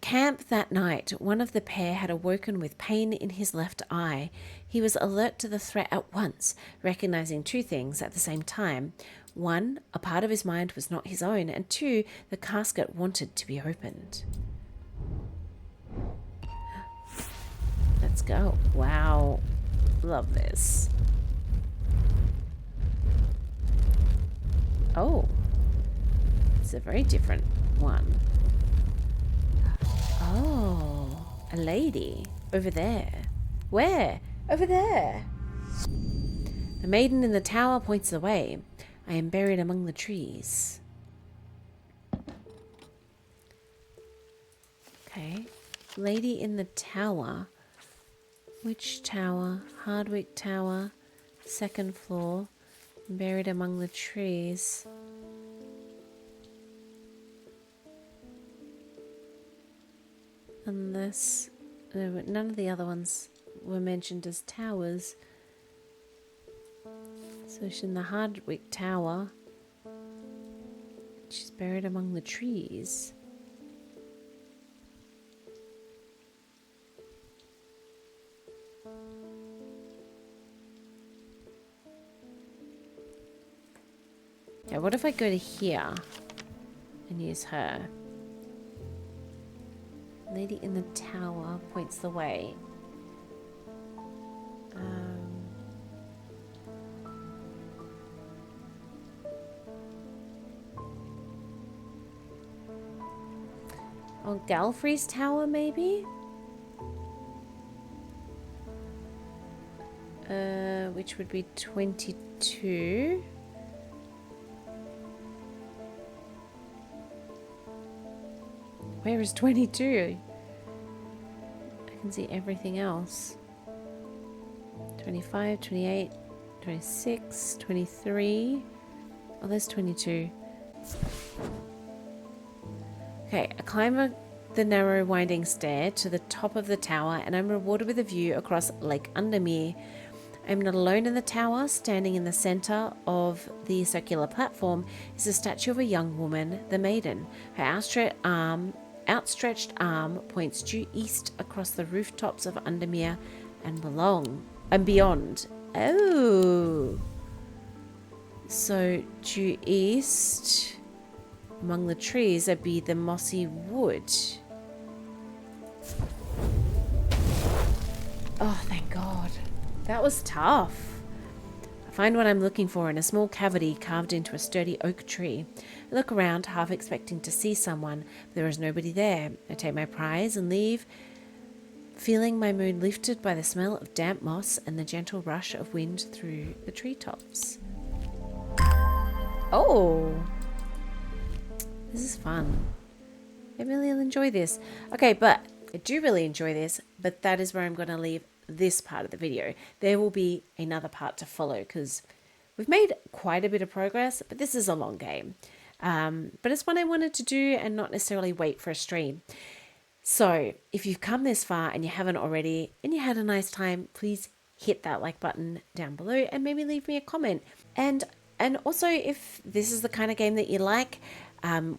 camp that night, one of the pair had awoken with pain in his left eye. He was alert to the threat at once, recognizing two things at the same time. One, a part of his mind was not his own, and two, the casket wanted to be opened. Let's go. Wow. Love this. Oh. It's a very different one. Oh. A lady. Over there. Where? Over there. The maiden in the tower points the way. I am buried among the trees. Okay. Lady in the tower. Which tower? Hardwick Tower, second floor, buried among the trees. Unless none of the other ones were mentioned as towers. So she's in the Hardwick Tower. She's buried among the trees. Yeah, what if I go to here and use her? Lady in the tower points the way. Oh, Galfrey's tower, maybe? Which would be 22. Where is 22? I can see everything else. 25, 28, 26, 23. Oh, there's 22. Okay, I climb the narrow winding stair to the top of the tower and I'm rewarded with a view across Lake Undermere. I'm not alone in the tower. Standing in the center of the circular platform is a statue of a young woman, the maiden. Her outstretched arm points due east across the rooftops of Undermere and beyond. Oh, so due east among the trees would be the mossy wood. Oh, thank God. That was tough. I find what I'm looking for in a small cavity carved into a sturdy oak tree. I look around, half expecting to see someone, but there is nobody there. I take my prize and leave, feeling my mood lifted by the smell of damp moss and the gentle rush of wind through the treetops. Oh! This is fun. I really enjoy this. Okay, but I do really enjoy this, but that is where I'm going to leave this part of the video. There will be another part to follow because we've made quite a bit of progress, but this is a long game. But it's one I wanted to do and not necessarily wait for a stream. So if you've come this far and you haven't already and you had a nice time, please hit that like button down below and maybe leave me a comment. And also, if this is the kind of game that you like,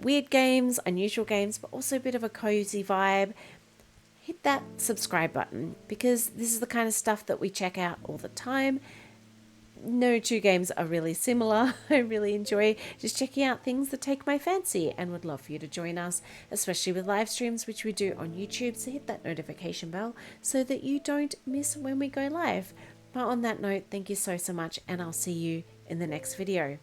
weird games, unusual games, but also a bit of a cozy vibe, hit that subscribe button because this is the kind of stuff that we check out all the time. No two games are really similar. I really enjoy just checking out things that take my fancy and would love for you to join us, especially with live streams, which we do on YouTube. So hit that notification bell so that you don't miss when we go live. But on that note, thank you so much and I'll see you in the next video.